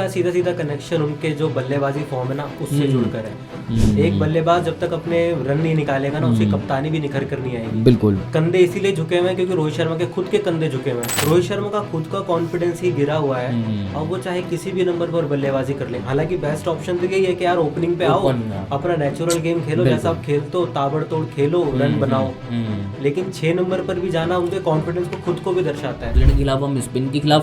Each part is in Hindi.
सीधा सीधा कनेक्शन उनके जो बल्लेबाजी फॉर्म है ना उससे जुड़कर है। एक बल्लेबाज जब तक अपने रन नहीं निकालेगा ना उसकी कप्तानी भी निखर कर नहीं आएगी। बिल्कुल। कंधे इसीलिए झुके हुए हैं क्योंकि रोहित शर्मा के खुद के कंधे झुके हुए हैं। रोहित शर्मा का खुद का कॉन्फिडेंस ही गिरा हुआ है और वो चाहे किसी भी नंबर पर बल्लेबाजी कर ले। हालांकि बेस्ट ऑप्शन तो यही है कि यार ओपनिंग पे आओ, अपना नेचुरल गेम खेलो, जैसा आप खेलते हो ताबड़तोड़ खेलो, रन बनाओ। लेकिन 6 नंबर पर भी जाना उनके कॉन्फिडेंस को खुद को भी दर्शाता है। इंग्लैंड के खिलाफ हम स्पिन के खिलाफ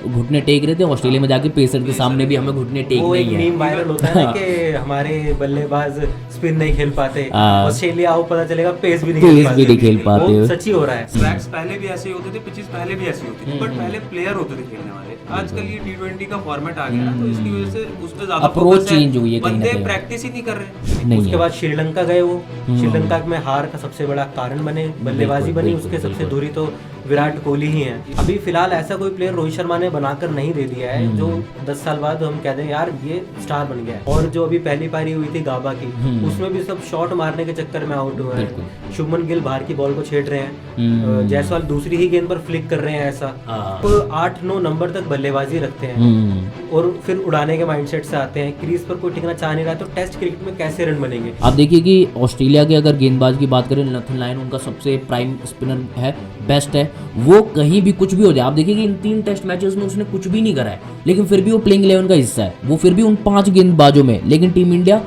घुटने टेक रहे थे, ऑस्ट्रेलिया में जाके पेसर के सामने भी हमें घुटने टेक वो नहीं एक है। मीम वायरल होता है ना कि हमारे बल्लेबाज स्पिन नहीं खेल पाते, ऑस्ट्रेलिया आओ पता चलेगा पेस भी नहीं खेल पाते। वो सच ही हो रहा है। ट्रैक्स पहले भी ऐसे ही होते थे, पिचेस पहले भी ऐसी होती थी, बट पहले प्लेयर होते थे खेलने वाले। आजकल ये T20 का फॉर्मेट आ गया ना, तो इसकी वजह से उस पे ज्यादा अप्रोच चेंज हुई है, बंदे प्रैक्टिस ही नहीं कर रहे। नहीं उसके बाद श्रीलंका गए, वो श्रीलंका में हार का सबसे बड़ा कारण बने, बल्लेबाजी बनी उसके सबसे दूरी तो विराट कोहली ही हैं। अभी फिलहाल ऐसा कोई प्लेयर रोहित शर्मा ने बनाकर नहीं दे दिया है जो 10 साल बाद हम कह दें यार ये स्टार बन गया है। और जो अभी पहली पारी हुई थी गाबा की, उसमें भी सब शॉट मारने के चक्कर में आउट हुए हैं। शुभमन गिल बाहर की बॉल को छेड़ रहे हैं, जायसवाल दूसरी ही गेंद पर फ्लिक कर रहे हैं। ऐसा तो 8-9 नंबर तक बल्लेबाजी रखते हैं और फिर उड़ाने के माइंडसेट से आते हैं। क्रीज पर कोई टिकना चाह नहीं रहा तो टेस्ट क्रिकेट में कैसे रन बनेंगे। आप देखिए कि ऑस्ट्रेलिया के अगर गेंदबाज की बात करें, नथन लायन उनका सबसे प्राइम स्पिनर है, बेस्ट है। वो कहीं भी कुछ भी हो जाए, आप देखिए कि इन 3 टेस्ट मैचेस में उसने कुछ भी नहीं करा है, लेकिन फिर भी वो प्लेइंग 11 का हिस्सा है। वो फिर भी उन 5 गेंदबाजों में, लेकिन टीम इंडिया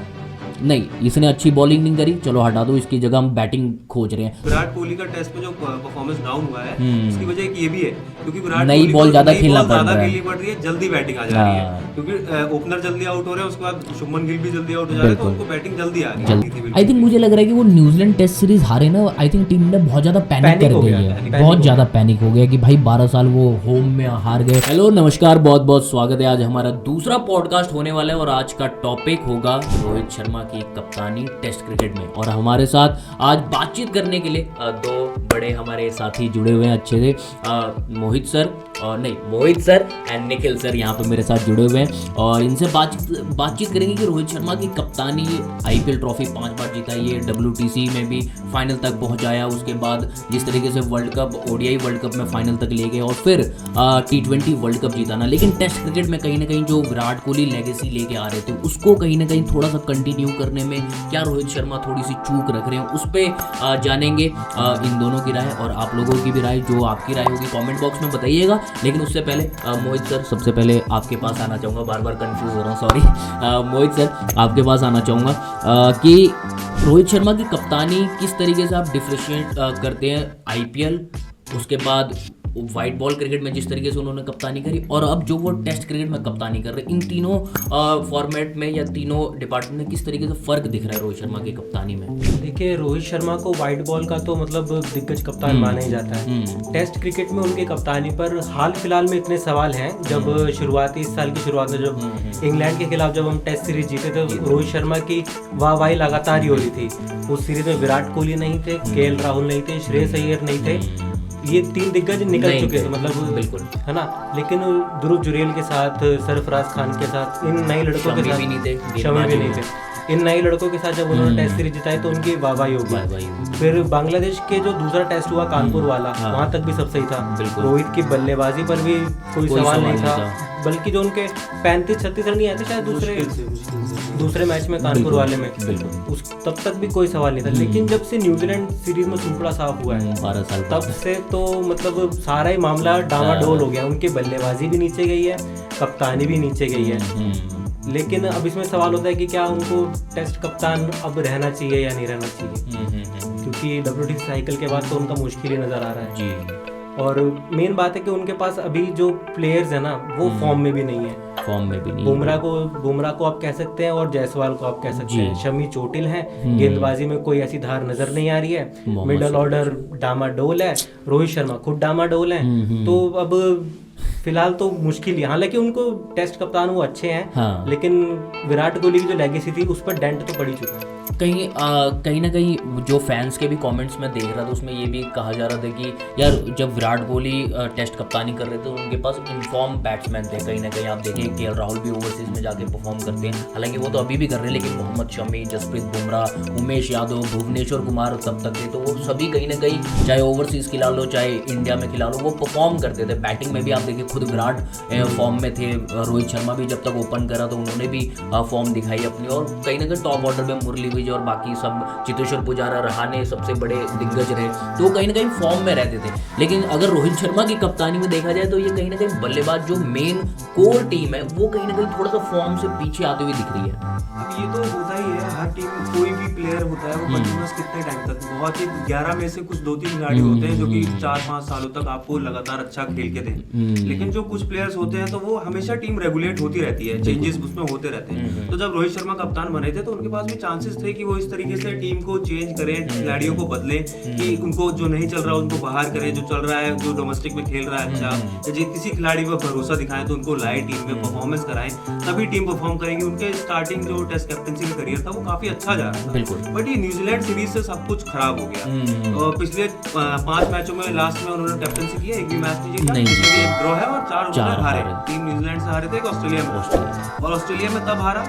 नहीं, इसने अच्छी बॉलिंग नहीं करी, चलो हटा दो, इसकी जगह हम बैटिंग खोज रहे हैं। विराट कोहली का टेस्ट में जो परफॉर्मेंस डाउन हुआ है, इसकी वजह एक ये भी है क्योंकि विराट नई बॉल ज्यादा खेलना पड़ रहा है, जल्दी बैटिंग आ जा रही है, क्योंकि ओपनर जल्दी आउट हो रहे हैं, उसके बाद शुभमन गिल भी जल्दी आउट हो जा रहे हैं, तो उनको बैटिंग जल्दी आ रही है। आई थिंक मुझे लग रहा है कि वो न्यूजीलैंड टेस्ट सीरीज हारे ना, आई थिंक टीम ने बहुत ज्यादा पैनिक कर गई है, बहुत ज्यादा पैनिक हो गया कि भाई 12 साल वो होम में हार गए। हेलो नमस्कार, बहुत बहुत स्वागत है। आज हमारा दूसरा पॉडकास्ट होने वाला है और आज का टॉपिक होगा रोहित शर्मा की कप्तानी टेस्ट क्रिकेट में। और हमारे साथ आज बातचीत करने के लिए 2 बड़े हमारे साथी जुड़े हुए हैं, अच्छे से मोहित सर एंड निखिल सर यहाँ पे मेरे साथ जुड़े हुए हैं और इनसे बातचीत करेंगे कि रोहित शर्मा की कप्तानी, आईपीएल ट्रॉफी 5 बार जीता, ये WTC में भी फाइनल तक पहुंचाया, उसके बाद जिस तरीके से world cup, ODI world cup में फाइनल तक ले गए और फिर T20 वर्ल्ड कप जीताना। लेकिन टेस्ट क्रिकेट में कहीं ना कहीं जो विराट कोहली लेगेसी लेके आ रहे थे उसको कहीं ना कहीं थोड़ा सा कंटिन्यू करने में क्या रोहित शर्मा थोड़ी सी चूक रख रहे हैं, उस पर जानेंगे इन दोनों की राय और आप लोगों की भी राय, जो आपकी राय होगी कमेंट बॉक्स में बताइएगा। लेकिन उससे पहले मोहित सर, सबसे पहले आपके पास आना चाहूँगा, बार बार कंफ्यूज हो रहा हूँ, सॉरी। मोहित सर आपके पास आना चाहूँगा कि रोहित शर्मा की कप्तानी किस तरीके से आप डिफरेंशिएट करते हैं IPL, उसके बाद वाइट बॉल क्रिकेट में जिस तरीके से उन्होंने कप्तानी करी और अब जो वो टेस्ट क्रिकेट में कप्तानी कर रहे हैं, इन तीनों फॉर्मेट में या तीनों डिपार्टमेंट में किस तरीके से फर्क दिख रहा है रोहित शर्मा की कप्तानी में? देखिए, रोहित शर्मा को वाइट बॉल का तो मतलब दिग्गज कप्तान माना ही जाता है। टेस्ट क्रिकेट में उनकी कप्तानी पर हाल फिलहाल में इतने सवाल हैं। जब शुरुआती इस साल की शुरुआत में जब इंग्लैंड के खिलाफ जब हम टेस्ट सीरीज जीते थे, रोहित शर्मा की वाहवाही लगातार ही हो रही थी। उस सीरीज में विराट कोहली नहीं थे, KL राहुल नहीं थे, श्रेयस अय्यर नहीं थे, ये 3 दिग्गज निकल चुके थे, मतलब बिल्कुल, है ना। लेकिन ध्रुव जुरेल के साथ, सरफराज खान के साथ, इन नए लड़कों के साथ, शमी भी नहीं थे, इन नए लड़कों के साथ जब उन्होंने टेस्ट सीरीज जिताई तो उनकी वाहवाही होगी। फिर बांग्लादेश के जो दूसरा टेस्ट हुआ कानपुर वाला, वहां तक भी सब सही था। रोहित की बल्लेबाजी पर भी कोई सवाल नहीं था, बल्कि जो उनके 35-36 रन ही आए थे शायद दूसरे मैच में कानपुर वाले में, तब तक भी कोई सवाल नहीं था। लेकिन जब से न्यूजीलैंड सीरीज में सुपड़ा साफ हुआ है 12 साल, तब से तो मतलब सारा ही मामला डामाडोल हो गया। उनकी बल्लेबाजी भी नीचे गई है, कप्तानी भी नीचे गई है। लेकिन अब इसमें सवाल होता है कि क्या उनको टेस्ट कप्तान अब रहना चाहिए या नहीं रहना चाहिए, क्योंकि WTC साइकिल के बाद तो उनका मुश्किल ही नजर आ रहा है जी। और मेन बात है कि उनके पास अभी जो प्लेयर्स है ना वो फॉर्म में भी नहीं है। बुमराह को आप कह सकते हैं और जायसवाल को आप कह सकते हैं। शमी चोटिल है, गेंदबाजी में कोई ऐसी धार नजर नहीं आ रही है। मिडल ऑर्डर डामाडोल है, रोहित शर्मा खुद डामाडोल है। तो अब फिलहाल तो मुश्किल ही। हालांकि उनको टेस्ट कप्तान वो अच्छे हैं, लेकिन विराट कोहली की जो लेगेसी थी उस पर डेंट तो पड़ ही चुका है। कहीं ना कहीं जो फैंस के भी कमेंट्स में देख रहा था उसमें ये भी कहा जा रहा था कि यार जब विराट कोहली टेस्ट कप्तानी कर रहे थे उनके पास इन्फॉर्म बैट्समैन थे। कहीं ना कहीं आप देखें केएल राहुल भी ओवरसीज में जाके परफॉर्म करते हैं, हालांकि वो तो अभी भी कर रहे हैं, लेकिन मोहम्मद शमी, जसप्रीत बुमराह, उमेश यादव, भुवनेश्वर कुमार तब तक थे, तो वो सभी कहीं ना कहीं चाहे ओवरसीज खिला लो चाहे इंडिया में खिला लो वो परफॉर्म करते थे। बैटिंग में भी आप देखिए खुद विराट फॉर्म में थे, रोहित शर्मा भी जब तक ओपन करा तो उन्होंने भी फॉर्म दिखाई अपनी, और कहीं ना कहीं टॉप ऑर्डर में मुरली विजय और बाकी सब चेतेश्वर पुजारा, रहाणे सबसे बड़े दिग्गज रहे, तो कहीं ना कहीं फॉर्म में रहते थे। लेकिन अगर रोहित शर्मा की कप्तानी में देखा जाए तो ये कहीं ना कहीं बल्लेबाज जो मेन कोर टीम है वो कहीं ना कहीं थोड़ा सा फॉर्म से पीछे आते हुए दिख रही है। अब ये तो होता ही है, हर टीम कोई भी प्लेयर होता है वो कंटिन्यूअस कितने टाइम तक, बहुत ही 11 में से कुछ 2-3 खिलाड़ी होते हैं जो कि 4-5 सालों तक आपको लगातार अच्छा खेल के दें, लेकिन जो कुछ प्लेयर्स होते हैं तो वो हमेशा टीम रेगुलेट होती रहती है, चेंजेस उसमें होते रहते हैं। तो जब रोहित शर्मा कप्तान बने थे तो उनके पास भी चांसेस थे कि वो इस तरीके से टीम को चेंज करें, खिलाड़ियों को बदलें, कि उनको जो नहीं चल रहा उनको बाहर करें, जो चल रहा है जो डोमेस्टिक में खेल रहा है अच्छा, या किसी खिलाड़ी पर भरोसा दिखाएं तो उनको लाए टीम में परफॉर्मेंस कराएं, तभी टीम परफॉर्म करेंगे। उनके स्टार्टिंग जो टेस्ट कैप्टनसी का करियर था वो काफी अच्छा जा रहा था, बट ये न्यूजीलैंड सीरीज से सब कुछ खराब हो गया। और पिछले 5 मैचों में लास्ट में उन्होंने कैप्टनसी किया, एक भी मैच नहीं जीता, एक ड्रॉ है और 4 उन्होंने हारे। 3 न्यूजीलैंड से हारे थे, एक ऑस्ट्रेलिया में, और ऑस्ट्रेलिया में तब हारा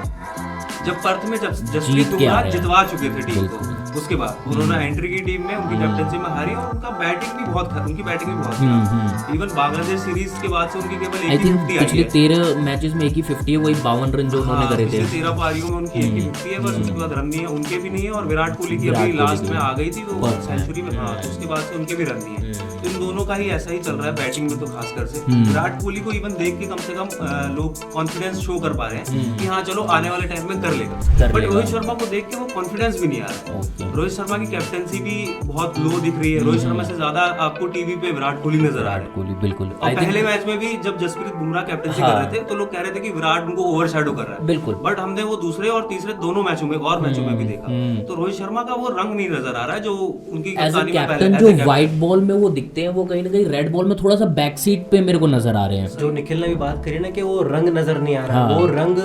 जब पर्थ में जसप्रीत बुमराह जितवा चुके थे टीम को, उसके बाद उन्होंने एंट्री की टीम में उनकी कैप्टनसी में हारी, और उनकी बैटिंग भी बहुत खराब। इवन बांग्लादेश सीरीज के बाद से उनकी केवल एक ही 50 आई है। पिछले 13 मैचेस में एक ही 50 है, वही 52 रन जो उन्होंने करे थे। 13 पारियों में उनकी एक ही 50 है, बस उसके बाद रन नहीं है, उनके भी नहीं है, और विराट कोहली की अभी लास्ट में आ गई थी तो सेंचुरी में, हाँ, तो उसके बाद से उनके भी रन नहीं है। तो इन दोनों का ही ऐसा ही चल रहा है बैटिंग में, तो खासकर से विराट कोहली को इवन देख के कम से कम लोग कॉन्फिडेंस शो कर पा रहे हैं कि हाँ चलो आने वाले टाइम में कर लेगा, बट रोहित शर्मा को देख के वो कॉन्फिडेंस भी नहीं आ रहा। रोहित शर्मा की कैप्टनसी भी बहुत लो दिख रही है, रोहित शर्मा से ज्यादा आपको टीवी पे विराट कोहली नजर आ रहा है। बिल्कुल। और पहले मैच में भी जब जसप्रीत बुमराह कैप्टनसी कर रहे थे तो लोग कह रहे थे कि विराट उनको ओवरशैडो कर रहा है, बिल्कुल, बट हमने वो दूसरे और तीसरे दोनों मैचों में और मैचों में भी देखा, तो रोहित शर्मा का वो रंग नहीं नजर आ रहा है जो उनकी कप्तानी में कैप्टन जो व्हाइट बॉल में वो दिखते हैं, वो कहीं ना कहीं रेड बॉल में थोड़ा सा बैक सीट पे मेरे को नजर आ रहे हैं। जो निखिल ने भी बात करी ना कि वो रंग नजर नहीं आ रहा, वो रंग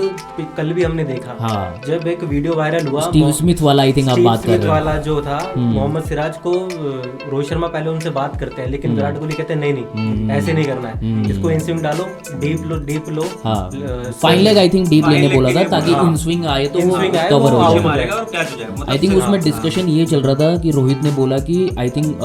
कल भी हमने देखा, जब एक वीडियो वायरल हुआ स्टीव स्मिथ वाला, आई थिंक आप बात कर रहे हैं, वाला जो था मोहम्मद सिराज को रोहित शर्मा पहले उनसे बात करते हैं, लेकिन विराट कोहली कहते हैं नहीं ऐसे नहीं करना है, इसको इन स्विंग डालो, deep low, fine leg I think deep लेने बोला था ताकि इन स्विंग आए तो वो कवर हो जाए। आई थिंक उसमें डिस्कशन ये चल रहा था कि रोहित ने बोला कि आई थिंक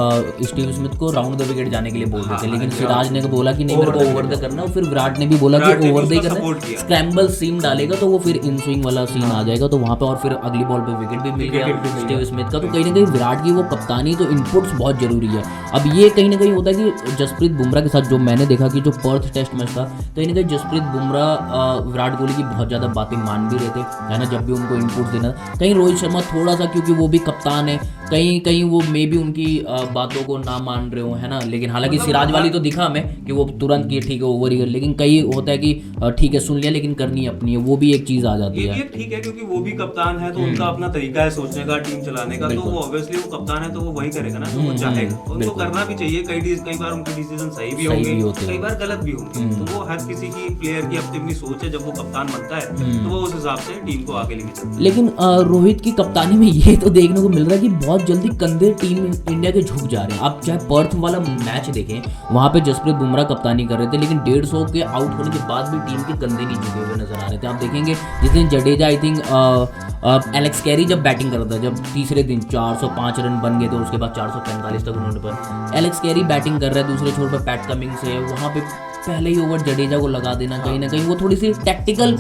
स्टीव स्मिथ को राउंड द विकेट जाने के लिए बोल रहे थे, लेकिन सिराज ने बोला कि नहीं मेरे को ओवर द करना, फिर विराट ने भी बोला कि ओवर द करना, स्क्रैम्बल सीम डालेगा तो वो फिर इन स्विंग वाला सीन आ जाएगा, तो वहां पे और फिर अगली बॉल पे विकेट भी मिल गया स्टीव स्मिथ का। तो कहीं ना कहीं विराट की वो कप्तानी तो इनपुट्स बहुत जरूरी है। अब ये कहीं ना कहीं होता है कि जसप्रीत बुमराह के साथ जो मैंने देखा कि जो पर्थ टेस्ट मैच था, कहीं ना कहीं जसप्रीत बुमराह विराट कोहली की बहुत ज़्यादा बातें मान भी रहे थे, है ना, जब भी उनको इनपुट देना। कहीं रोहित शर्मा थोड़ा सा, क्योंकि वो भी कप्तान है, कहीं वो मे भी उनकी बातों को ना मान रहे हो, है ना, लेकिन हालांकि सिराज वाली तो दिखा हमें कि वो तुरंत की ठीक है ओवर ही, लेकिन कई होता है कि ठीक है सुन लिया लेकिन करनी अपनी है, वो भी एक चीज़ आ जाती है। ये ठीक है क्योंकि वो भी कप्तान है तो उनका अपना तरीका है सोचने का, टीम चलाने का, तो वो ऑब्वियसली वो कप्तान है तो वो वही करेगा ना, तो वो चाहेगा, उनको करना भी चाहिए। कई बार उनके डिसीजन सही भी होंगे, कई बार गलत भी होंगे, तो वो हर किसी की प्लेयर की अपनी अपनी सोच है, जब वो कप्तान बनता है तो वो उस हिसाब से टीम को आगे लेके चलता है। लेकिन रोहित की कप्तानी में ये तो देखने को मिल रहा है कि बहुत जल्दी कंधे टीम इंडिया के झुक जा रहे हैं। आप चाहे पर्थ वाला मैच देखें, वहां पे जसप्रीत बुमराह कप्तानी कर रहे थे, लेकिन 150 के आउट होने के बाद भी टीम के कंधे नहीं झुके हुए नजर आ रहे थे। आप देखेंगे जिस दिन Jadeja I think Alex Carey जब बैटिंग कर रहा था, जब तीसरे दिन 405 रन बन गए थे, उसके बाद 445 तक उन्होंने पर एलेक्स कैरी बैटिंग कर रहा है, दूसरे छोर पर पैट कमिंग्स है, वहाँ पे पहले ही ओवर जडेजा को लगा देना, कहीं ना कहीं वो थोड़ी सी टैक्टिकल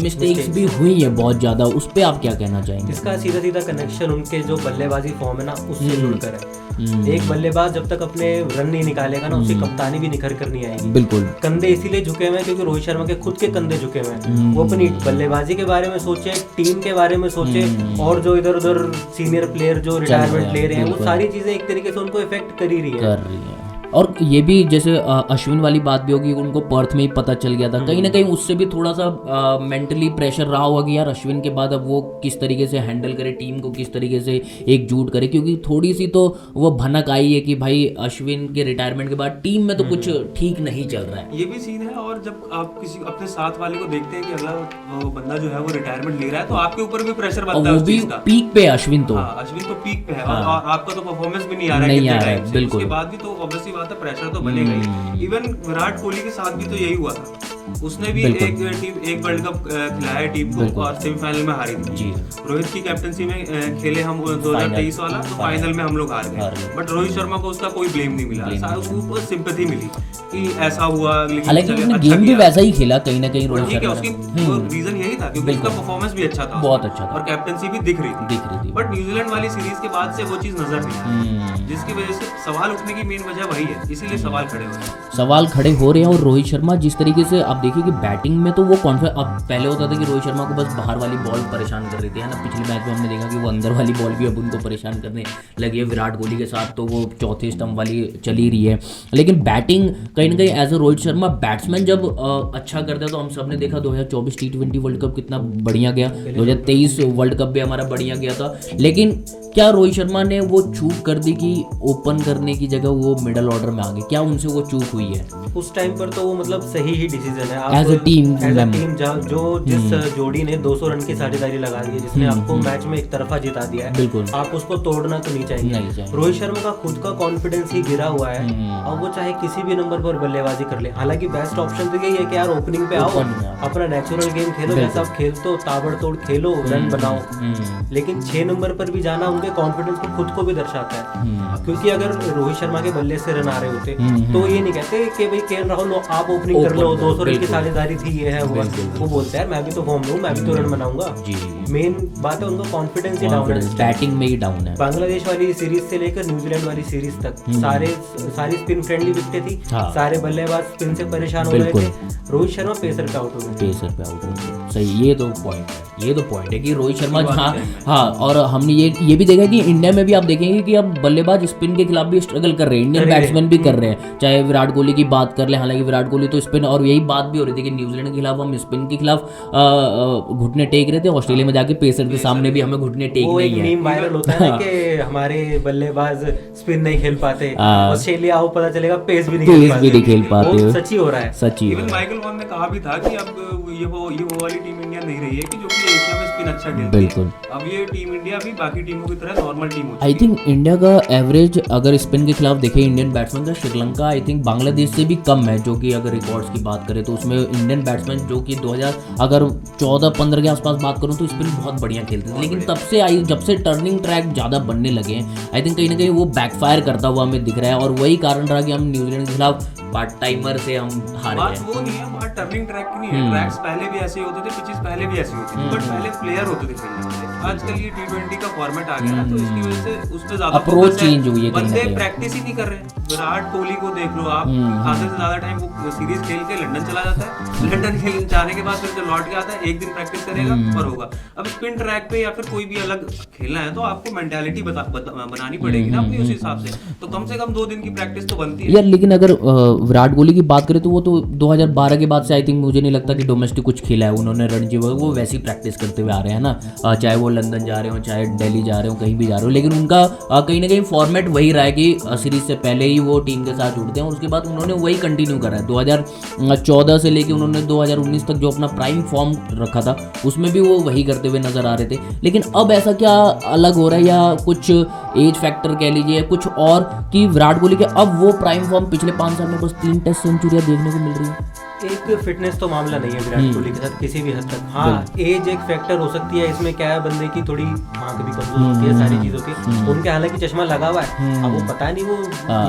मिस्टेक्स भी हुई है बहुत ज़्यादा। उस पर आप क्या कहना चाहेंगे? इसका सीधा सीधा कनेक्शन उनके जो बल्लेबाजी फॉर्म है ना उससे जुड़कर है। एक बल्लेबाज जब तक अपने रन नहीं निकालेगा ना उसकी कप्तानी भी निखर कर नहीं आएगी। बिल्कुल। कंधे इसीलिए झुके हुए हैं क्योंकि रोहित शर्मा के खुद के कंधे झुके हुए हैं। वो अपनी बल्लेबाजी के बारे में सोचे, टीम के बारे में सोचे, और जो इधर उधर सीनियर प्लेयर जो रिटायरमेंट ले रहे हैं वो सारी चीजें एक तरीके से उनको इफेक्ट कर ही रही है। और और ये भी जैसे अश्विन वाली बात भी होगी, उनको पर्थ में ही पता चल गया था, कहीं ना कहीं उससे भी थोड़ा सा मेंटली प्रेशर रहा होगा कि यार अश्विन के बाद अब वो किस तरीके से हैंडल करे टीम को, किस तरीके से एकजुट करे, क्योंकि थोड़ी सी तो वो भनक आई है कि भाई अश्विन के रिटायरमेंट के बाद टीम में तो कुछ ठीक नहीं चल रहा है। ये भी सीन है। और जब आप किसी अपने साथ वाले को देखते हैं कि अगला वो बंदा जो है वो रिटायरमेंट ले रहा है, तो आपके ऊपर भी प्रेशर बनता है उस चीज का। पीक पे अश्विन तो अश्विन तो पीक पे है और आपका तो परफॉर्मेंस भी नहीं आ रहा है कितने टाइम से, उसके बाद भी तो ऑब्वियसली बात है प्रेशर तो बनेगा ही। इवन विराट कोहली के साथ भी तो यही हुआ था, उसने भी एक वर्ल्ड कप खिलाया टीम को और सेमीफाइनल में हारी थी। रोहित की कैप्टनसी में खेले हम 2023 वाला, तो फाइनल में हम लोग हार गए, बट रोहित शर्मा को उसका कोई ब्लेम नहीं मिला, उसको सिंपैथी मिली कि ऐसा हुआ। हालांकि उसने गेम भी वैसा ही खेला कहीं ना कहीं रोहित शर्मा, उसकी रीजन यही था क्योंकि उसका परफॉर्मेंस भी अच्छा था, बहुत अच्छा था और कैप्टनसी भी दिख रही थी। बट न्यूजीलैंड वाली सीरीज के बाद से वो चीज नजर नहीं आई, जिसकी वजह से सवाल उठने की मेन वजह वही है, इसीलिए सवाल खड़े हो रहे हैं। और रोहित शर्मा जिस तरीके से आप देखिए कि बैटिंग में तो वो कॉन्फिडेंस, अब पहले होता था कि रोहित शर्मा को बस बाहर वाली बॉल परेशान कर रही थी, है ना, पिछले मैच में हमने देखा कि वो अंदर वाली बॉल भी अब उनको परेशान करने लगी है। विराट कोहली के साथ तो वो चौथे स्टंप वाली चली रही है, लेकिन बैटिंग कहीं ना कहीं as a Rohit Sharma batsman जब अच्छा करता है, तो हम सब ने देखा 2024 T20 वर्ल्ड कप कितना बढ़िया गया, 2023 वर्ल्ड कप भी हमारा बढ़िया गया था, लेकिन क्या रोहित शर्मा ने वो चूक कर दी कि ओपन करने की जगह वो मिडल ऑर्डर में आ गए, क्या उनसे वो चूक हुई है? उस टाइम पर तो वो मतलब सही ही डिसीजन है एज अ टीम जो जिस जोड़ी ने 200 रन की साझेदारी लगा दी है, जिसने आपको मैच में एक तरफा जिता दिया है, बिल्कुल आप उसको तोड़ना तो नहीं चाहिए। रोहित शर्मा का खुद का कॉन्फिडेंस ही गिरा हुआ है, और वो चाहे किसी भी नंबर पर बल्लेबाजी कर ले, हालांकि बेस्ट ऑप्शन तो यही है कि यार ओपनिंग पे आओ, अपना नेचुरल गेम खेलो, जैसा आप खेलते हो ताबड़तोड़ खेलो, रन बनाओ, लेकिन 6 नंबर पर भी जाना उनके कॉन्फिडेंस को खुद को भी दर्शाता है। क्योंकि अगर रोहित शर्मा के बल्ले से रन आ रहे होते तो ये नहीं कहते कि भाई KL राहुल आप ओपनिंग कर लो, 200 रन की साझेदारी थी, ये है वो बोलते हैं मैं भी तो फॉर्म लूं, मैं भी तो रन बनाऊंगा। मेन बात है उनका कॉन्फिडेंस ही डाउन है, बैटिंग में ही डाउन है। बांग्लादेश वाली सीरीज से लेकर न्यूजीलैंड वाली सीरीज तक सारी स्पिन फ्रेंडली विकेटें थी, सारे बल्लेबाज स्पिन से परेशान हो रहे थे, रोहित शर्मा पेसर पे आउट हो गए। सही, ये तो पॉइंट है कि रोहित शर्मा हाँ, और हमने ये भी देखा कि इंडिया में भी आप देखेंगे कि अब बल्लेबाज स्पिन के खिलाफ भी स्ट्रगल कर रहे हैं, इंडियन बैट्समैन भी कर रहे हैं, चाहे विराट कोहली की बात कर ले, हालांकि विराट कोहली तो स्पिन, और यही बात भी हो रही थी कि न्यूजीलैंड के खिलाफ हम स्पिन के खिलाफ घुटने टेक रहे थे, ऑस्ट्रेलिया में जाके पेसर के सामने भी हमें घुटने टेक नहीं है। मीम वायरल होता है कि हमारे बल्लेबाज स्पिन नहीं खेल पाते, ऑस्ट्रेलिया आओ पता चलेगा पेस भी नहीं खेल पाते। सच्ची हो रहा है, सच्ची। इवन माइकल वॉन ने कहा भी था कि अब ये वो वाली टीम इंडिया नहीं रही है कि जो कि एशिया में स्पिन अच्छा खेलती है। बिल्कुल, अब ये टीम इंडिया भी बाकी टीमों की तरह नॉर्मल टीम होती है। आई थिंक इंडिया का एवरेज अगर स्पिन के खिलाफ देखें इंडियन बैट्समैन का, श्रीलंका आई थिंक बांग्लादेश से भी कम है, जो कि अगर रिकॉर्ड्स की बात करें तो उसमें इंडियन बैट्समैन जो कि 2014-15 के आसपास बात करूं तो स्पिन बहुत बढ़िया खेलते थे, लेकिन तब से जब से टर्निंग ट्रैक ज़्यादा बनने लगे हैं, आई थिंक कहीं ना कहीं वो बैकफायर करता हुआ हमें दिख रहा है, और वही कारण रहा कि हम न्यूजीलैंड के खिलाफ पार्ट टाइमर से हम हार गए। बात वो नहीं है, बात टर्निंग ट्रैक की नहीं है, ट्रैक्स पहले भी ऐसे होते थे, पिचेस पहले भी ऐसी होती थी, बट पहले प्लेयर होते थे खेलने वाले। आजकल ये T20 का फॉर्मेट आ गया ना, तो इसकी वजह से उस पे ज्यादा अप्रोच चेंज हुई है, बंदे प्रैक्टिस ही नहीं कर रहे। विराट कोहली को देख लो आप, आधे से ज्यादा टाइम वो सीरीज खेल के लंदन चला जाता है, लंदन खेल जाने के बाद फिर जब लौट के आता है, एक दिन प्रैक्टिस करेगा और होगा। अब स्पिन ट्रैक पे या फिर कोई भी अलग खेलना है तो आपको मेंटालिटी बनानी पड़ेगी ना अपनी, उस हिसाब से तो कम 2 दिन की प्रैक्टिस तो बनती है यार। लेकिन अगर विराट कोहली की बात करें तो वो तो 2012 के बाद से आई थिंक मुझे नहीं लगता कि डोमेस्टिक कुछ खेला है उन्होंने, रणजी वो वैसी प्रैक्टिस करते हुए आ रहे हैं ना, चाहे वो लंदन जा रहे हो, चाहे दिल्ली जा रहे हो, कहीं भी जा रहे हो, लेकिन उनका कहीं ना कहीं फॉर्मेट वही रहा है कि सीरीज से पहले ही वो टीम के साथ जुड़ते हैं, और उसके बाद उन्होंने वही कंटिन्यू करा है। 2014 से लेके उन्होंने 2019 तक जो अपना प्राइम फॉर्म रखा था उसमें भी वो वही करते हुए नजर आ रहे थे, लेकिन अब ऐसा क्या अलग हो रहा है, या कुछ एज फैक्टर कह लीजिए, कुछ और, कि विराट कोहली के अब वो प्राइम फॉर्म पिछले 5 साल में बस 3 टेस्ट सेंचुरियां देखने को मिल रही है। एक फिटनेस तो मामला नहीं है विराट कोहली के साथ किसी भी हद तक। हाँ, एज एक फैक्टर हो सकती है, इसमें क्या है बंदे की थोड़ी आंख भी कमजोर होती है, सारी चीज होती है। उनके हालांकि चश्मा लगा हुआ है, अब वो पता नहीं वो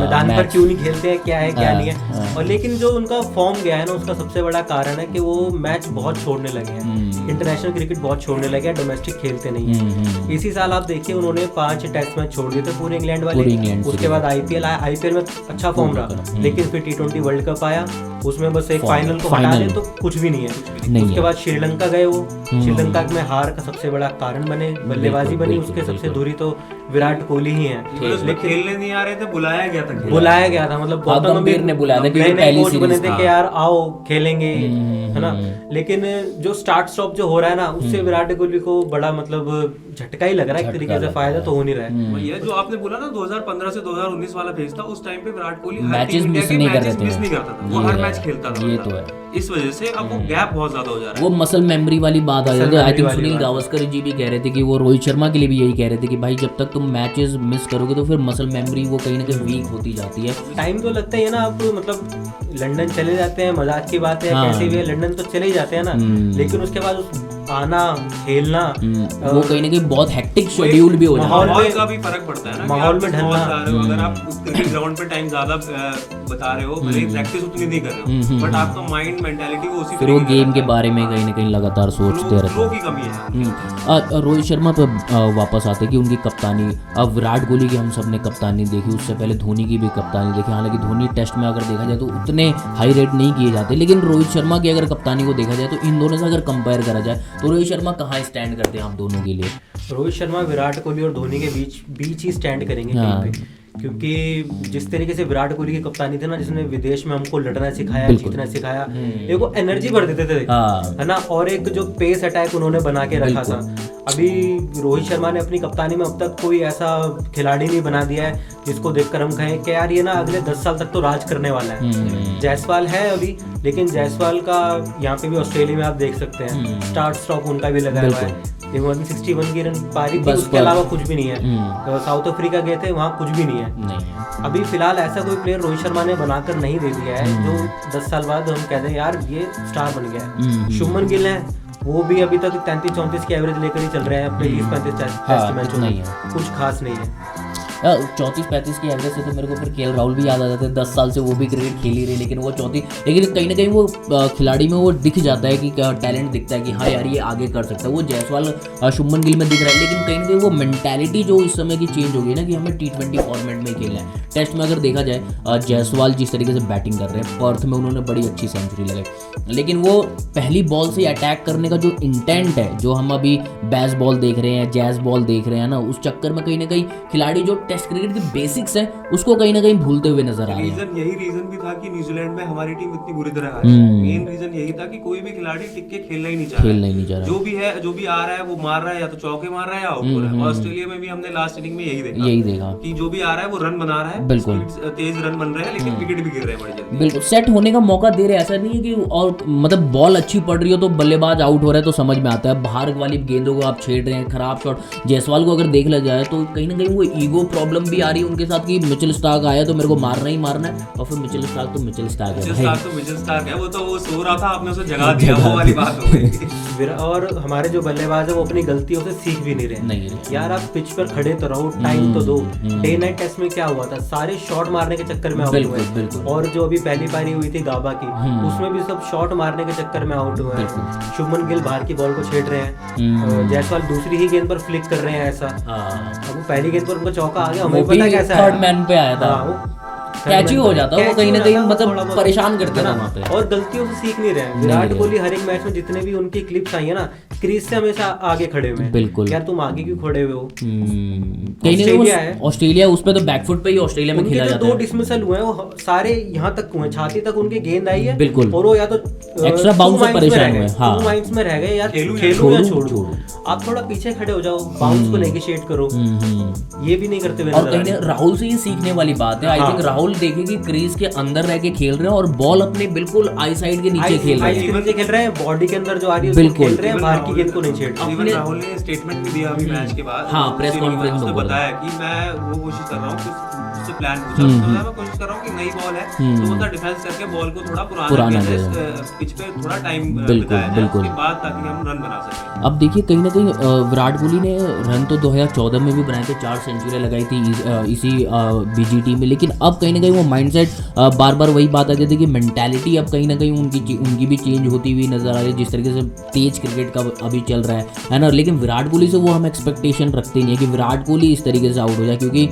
मैदान पर क्यों नहीं खेलते हैं, क्या है क्या नहीं है। और लेकिन जो उनका फॉर्म गया है ना, उसका सबसे बड़ा कारण है कि वो मैच बहुत छोड़ने लगे हैं, इंटरनेशनल क्रिकेट बहुत छोड़ने लगे हैं, डोमेस्टिक खेलते नहीं है। इसी साल आप देखिए उन्होंने 5 टेस्ट मैच छोड़ दिए थे पूरे इंग्लैंड वाले, उसके बाद आईपीएल में अच्छा फॉर्म रहा, लेकिन फिर T20 वर्ल्ड कप आया, उसमें बस एक फाइनल को हटा दें तो कुछ भी नहीं है। उसके बाद श्रीलंका गए, वो श्रीलंका में हार का सबसे बड़ा कारण बने, बल्लेबाजी बनी उसके सबसे दूरी तो विराट कोहली ही है। लेकिन खेलने नहीं आ रहे थे, बुलाया गया था, मतलब गौतम गंभीर ने बुलाया था क्योंकि पहली कोच बने थे कि यार आओ खेलेंगे, है ना। लेकिन जो स्टार्ट स्टॉप जो हो रहा है ना, उससे विराट कोहली को बड़ा मतलब झटका ही लग रहा है, एक तरीके से फायदा तो हो नहीं रहा है। ये जो आपने बोला ना 2015 से 2019 वाला फेज था, उस टाइम पे विराट कोहली मैचेस मिस नहीं करता था, वो हर मैच खेलता था। ये तो है, इस वजह से अब वो गैप बहुत ज्यादा हो जा रहा है। वो मसल मेमोरी वाली बात आ जाती है। आई थिंक सुनील गावस्कर जी भी कह रहे थे कि वो रोहित शर्मा के लिए भी यही कह रहे थे कि भाई जब तक तुम मैचेस मिस करोगे तो फिर मसल मेमोरी वो कहीं ना कहीं वीक होती जाती है। टाइम तो लगता ही है ना। आप मतलब लंदन चले जाते हैं, मजाक की बात है, कैसे भी है लंदन तो चले ही जाते हैं ना, लेकिन उसके बाद आना खेलना वो कहीं ना कहीं बहुत हेक्टिक शेड्यूल भी हो जाता है। माहौल का भी फर्क पड़ता है ना, माहौल में ढलना। अगर आप क्रिकेट ग्राउंड पे टाइम ज्यादा बता रहे हो, भले ही प्रैक्टिस उतनी नहीं कर रहे हो, बट आपका माइंड मेंटालिटी वो उसी फिर वो गेम के बारे में कहीं ना कहीं लगातार सोचते रहते हैं। की कमी है। रोहित शर्मा पे वापस आते कि उनकी कप्तानी, अब विराट कोहली की हम सब ने कप्तानी देखी, उससे पहले धोनी की भी कप्तानी देखी। हालांकि धोनी टेस्ट में अगर देखा जाए तो उतने हाई रेट नहीं किए जाते, लेकिन रोहित शर्मा की अगर कप्तानी को देखा जाए तो इन दोनों से अगर कंपेयर करा जाए तो रोहित शर्मा कहाँ स्टैंड करते हैं आप दोनों के लिए? रोहित शर्मा विराट कोहली और धोनी के बीच ही स्टैंड करेंगे कहीं पे, क्योंकि जिस तरीके से विराट कोहली की कप्तानी थी ना, जिसने विदेश में हमको लड़ना सिखाया, जीतना सिखाया, एक वो एनर्जी भर देते थे, है ना, और एक जो पेस अटैक उन्होंने बना के रखा था। अभी रोहित शर्मा ने अपनी कप्तानी में अब तक कोई ऐसा खिलाड़ी नहीं बना दिया है जिसको देखकर हम कहें कि यार ये ना अगले 10 साल तक तो राज करने वाला है। जायसवाल है अभी, लेकिन जायसवाल का यहाँ पे भी ऑस्ट्रेलिया में आप देख सकते हैं स्टार्ट स्टॉप उनका भी लगा हुआ है। 61 की रन पारी थी, उसके अलावा कुछ भी नहीं है। साउथ अफ्रीका गए थे, वहाँ कुछ भी नहीं है। अभी फिलहाल ऐसा कोई प्लेयर रोहित शर्मा ने बनाकर नहीं दे दिया है जो 10 साल बाद हम कहते हैं यार ये स्टार बन गया है। शुभमन गिल है, वो भी अभी तक 33-34 की एवरेज लेकर ही चल रहे हैं अपने 30-35 टेस्ट मैचों में, कुछ खास नहीं है। 34-35 की एवरेज से तो मेरे को फिर केएल राहुल भी याद आ जाते हैं। 10 साल से वो भी क्रिकेट खेल ही रहे, लेकिन वो लेकिन कहीं ना कहीं वो खिलाड़ी में वो दिख जाता है कि टैलेंट दिखता है कि हाँ यार ये आगे कर सकता है। वो जायसवाल शुभमन गिल में दिख रहा है, लेकिन कहीं ना कहीं वो मेंटालिटी जो इस समय की चेंज हो गई ना कि हमें T20 फॉर्मेट में खेलना है। टेस्ट में अगर देखा जाए जायसवाल जिस तरीके से बैटिंग कर रहे हैं, पर्थ में उन्होंने बड़ी अच्छी सेंचुरी लगाई, लेकिन वो पहली बॉल से अटैक करने का जो इंटेंट है, जो हम अभी बैस बॉल देख रहे हैं, जैज बॉल देख रहे हैं ना, उस चक्कर में कहीं ना कहीं खिलाड़ी जो टेस्ट क्रिकेट की बेसिक्स है उसको कहीं ना कहीं भूलते हुए नजर आ रहे हैं। यही रीजन भी था कि न्यूजीलैंड में हमारी टीम इतनी बुरी तरह हारी। मेन रीजन यही था कि कोई भी खिलाड़ी टिक के खेलना ही नहीं चाह रहा। जो भी है, जो भी आ रहा है वो मार रहा है, या तो चौके मार रहा है या आउट हो रहा है। ऑस्ट्रेलिया में भी हमने लास्ट इनिंग में यही देखा कि जो भी आ रहा है वो रन बना रहा है, बिल्कुल तेज रन बन रहे हैं, लेकिन विकेट भी गिर रहे हैं बड़ी जल्दी। बिल्कुल सेट होने का मौका दे रहे हैं, ऐसा नहीं है कि और मतलब बॉल अच्छी पड़ रही हो तो बल्लेबाज आउट हो रहा है तो समझ में आता है। बाहर वाली गेंदों को आप छेड़ रहे हैं, खराब शॉट। जायसवाल को अगर देख लिया जाए तो कहीं ना कहीं वो ईगो प्रॉब्लम भी आ रही है उनके साथ कि मिचेल स्टार्क आया तो मेरे को मारना ही मारना है, और फिर मिचेल स्टार्क है, मिचेल स्टार्क है, वो तो वो सो रहा था, आपने उसे जगा दिया, वो वाली बात हो गई। और हमारे जो बल्लेबाज है वो अपनी गलतियों से सीख भी नहीं रहे। यार आप पिच पर खड़े तो रहो, टाइम तो दो। डे नाइट टेस्ट में क्या हुआ था, सारे शॉट मारने के चक्कर में आउट हुए, और जो अभी पहली पारी हुई थी गाबा की, उसमें भी सब शॉट मारने के चक्कर में आउट हुए हैं। शुभमन गिल बाहर की बॉल को छेड़ रहे हैं, जायसवाल दूसरी ही गेंद पर फ्लिक कर रहे हैं ऐसा। अब वो पहली गेंद पर उनको चौका आ गया, हमें पता कैसा थर्ड मैन पे आया था, कैची हो जाता है, वो कहीं ना कहीं मतलब परेशान करते हैं वहाँ पे, और गलतियों से सीख नहीं रहे। विराट कोहली हर एक मैच में जितने भी उनकी क्लिप्स आई है ना, क्रीज से हमेशा आगे खड़े हुए हैं। बिल्कुल यार तुम आगे क्यों खड़े हुए हो? ऑस्ट्रेलिया उस पे तो बैकफुट पे ही ऑस्ट्रेलिया में खेला जाता है। 2 डिसमिसल हुए हैं वो सारे यहाँ तक हुए, छाती तक उनकी गेंद आई है, बिल्कुल, और वो या तो एक्स्ट्रा बाउंस से परेशान हुए, हां 2 माइंड्स में रह गए, यार खेलो या छोड़ो। आप थोड़ा पीछे खड़े हो जाओ, बाउंस को नेगोशिएट करो, ये भी नहीं करते हुए। और कहीं राहुल से ये सीखने वाली बात है। आई थिंक राहुल देखेगी क्रीज के अंदर रह के खेल रहे हैं और बॉल अपने बिल्कुल आई साइड के नीचे खेल रहे हैं, बॉडी के अंदर जो आ रही है उसको खेल रहे हैं, बाहर की गेंद को नहीं छेड़ते। राहुल ने स्टेटमेंट भी दिया अभी मैच के बाद, हाँ प्रेस कॉन्फ्रेंस में बताया कि मैं वो कोशिश कर रहा हूँ, उससे प्लान पूछा, मैं कोशिश कर रहा हूँ कि नई बॉल है तो मतलब डिफेंस करके बॉल को थोड़ा पुराना पिच पे थोड़ा टाइम बिताया जाए, उसके बाद ताकि हम रन बना सकें। अब देखिए कहीं ना कहीं विराट कोहली ने रन तो 2014 में भी बनाए थे, 4 सेंचुरी लगाई थी इसी बीजीटी में, लेकिन अब कहीं ना कहीं वो माइंडसेट बार बार वही बात आ गई थी कि मेंटालिटी अब कहीं ना कहीं उनकी भी चेंज होती हुई नजर आ रही है, जिस तरीके से तेज क्रिकेट का अभी चल रहा है ना। लेकिन विराट कोहली से वो हम एक्सपेक्टेशन रखते नहीं है कि विराट कोहली इस तरीके से आउट हो जाए, क्योंकि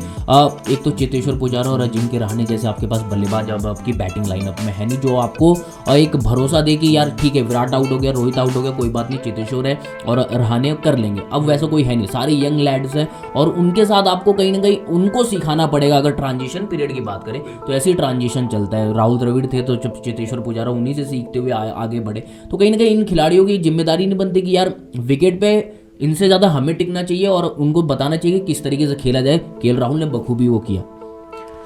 एक तो चेतेश्वर चेतेश्वर पुजारा और अजिंक्य रहाणे जैसे आपके पास बल्लेबाज अब आपकी बैटिंग लाइनअप में है नहीं, जो आपको एक भरोसा दे कि यार ठीक है विराट आउट हो गया, रोहित आउट हो गया, कोई बात नहीं, चेतेश्वर है और रहाणे कर लेंगे। अब वैसा कोई है नहीं, सारे यंग लैड्स हैं और उनके साथ आपको कहीं ना कहीं उनको सिखाना पड़ेगा। अगर ट्रांजिशन पीरियड की बात करें तो ऐसी ट्रांजिशन चलता है। राहुल द्रविड़ थे तो जब चेतेश्वर पुजारा उन्हीं से सीखते हुए आगे बढ़े, तो कहीं ना कहीं इन खिलाड़ियों की जिम्मेदारी नहीं बनती कि यार विकेट पे इनसे ज़्यादा हमें टिकना चाहिए और उनको बताना चाहिए कि किस तरीके से खेला जाए। केएल राहुल ने बखूबी वो किया।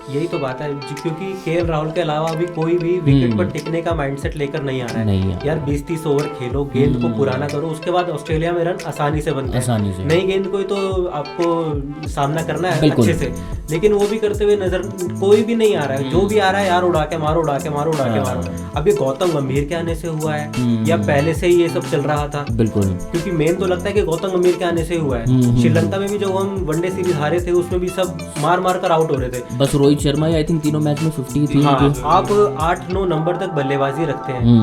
यही तो बात है, क्योंकि केएल राहुल के अलावा अभी कोई भी विकेट पर टिकने का माइंडसेट लेकर नहीं आ रहा है। यार 20-30 ओवर खेलो, गेंद को पुराना करो, उसके बाद ऑस्ट्रेलिया में रन आसानी से बनते हैं। नई गेंद कोई तो आपको सामना करना है अच्छे से, लेकिन वो भी करते हुए नजर कोई भी नहीं आ रहा है। जो भी आ रहा है यार उड़ा के मारो, उड़ा के मारो, उड़ा के मारो। अब ये गौतम गंभीर के आने से हुआ है या पहले से ही ये सब चल रहा था? बिल्कुल, क्योंकि मेन तो लगता है कि गौतम गंभीर के आने से हुआ है। श्रीलंका में भी जो हम वनडे सीरीज हारे थे उसमें भी सब मार मार कर आउट हो रहे थे। बस रोहित शर्मा आई थिंक तीनों मैच में 50 थी। हाँ, आप 8-9 नंबर तक बल्लेबाजी रखते हैं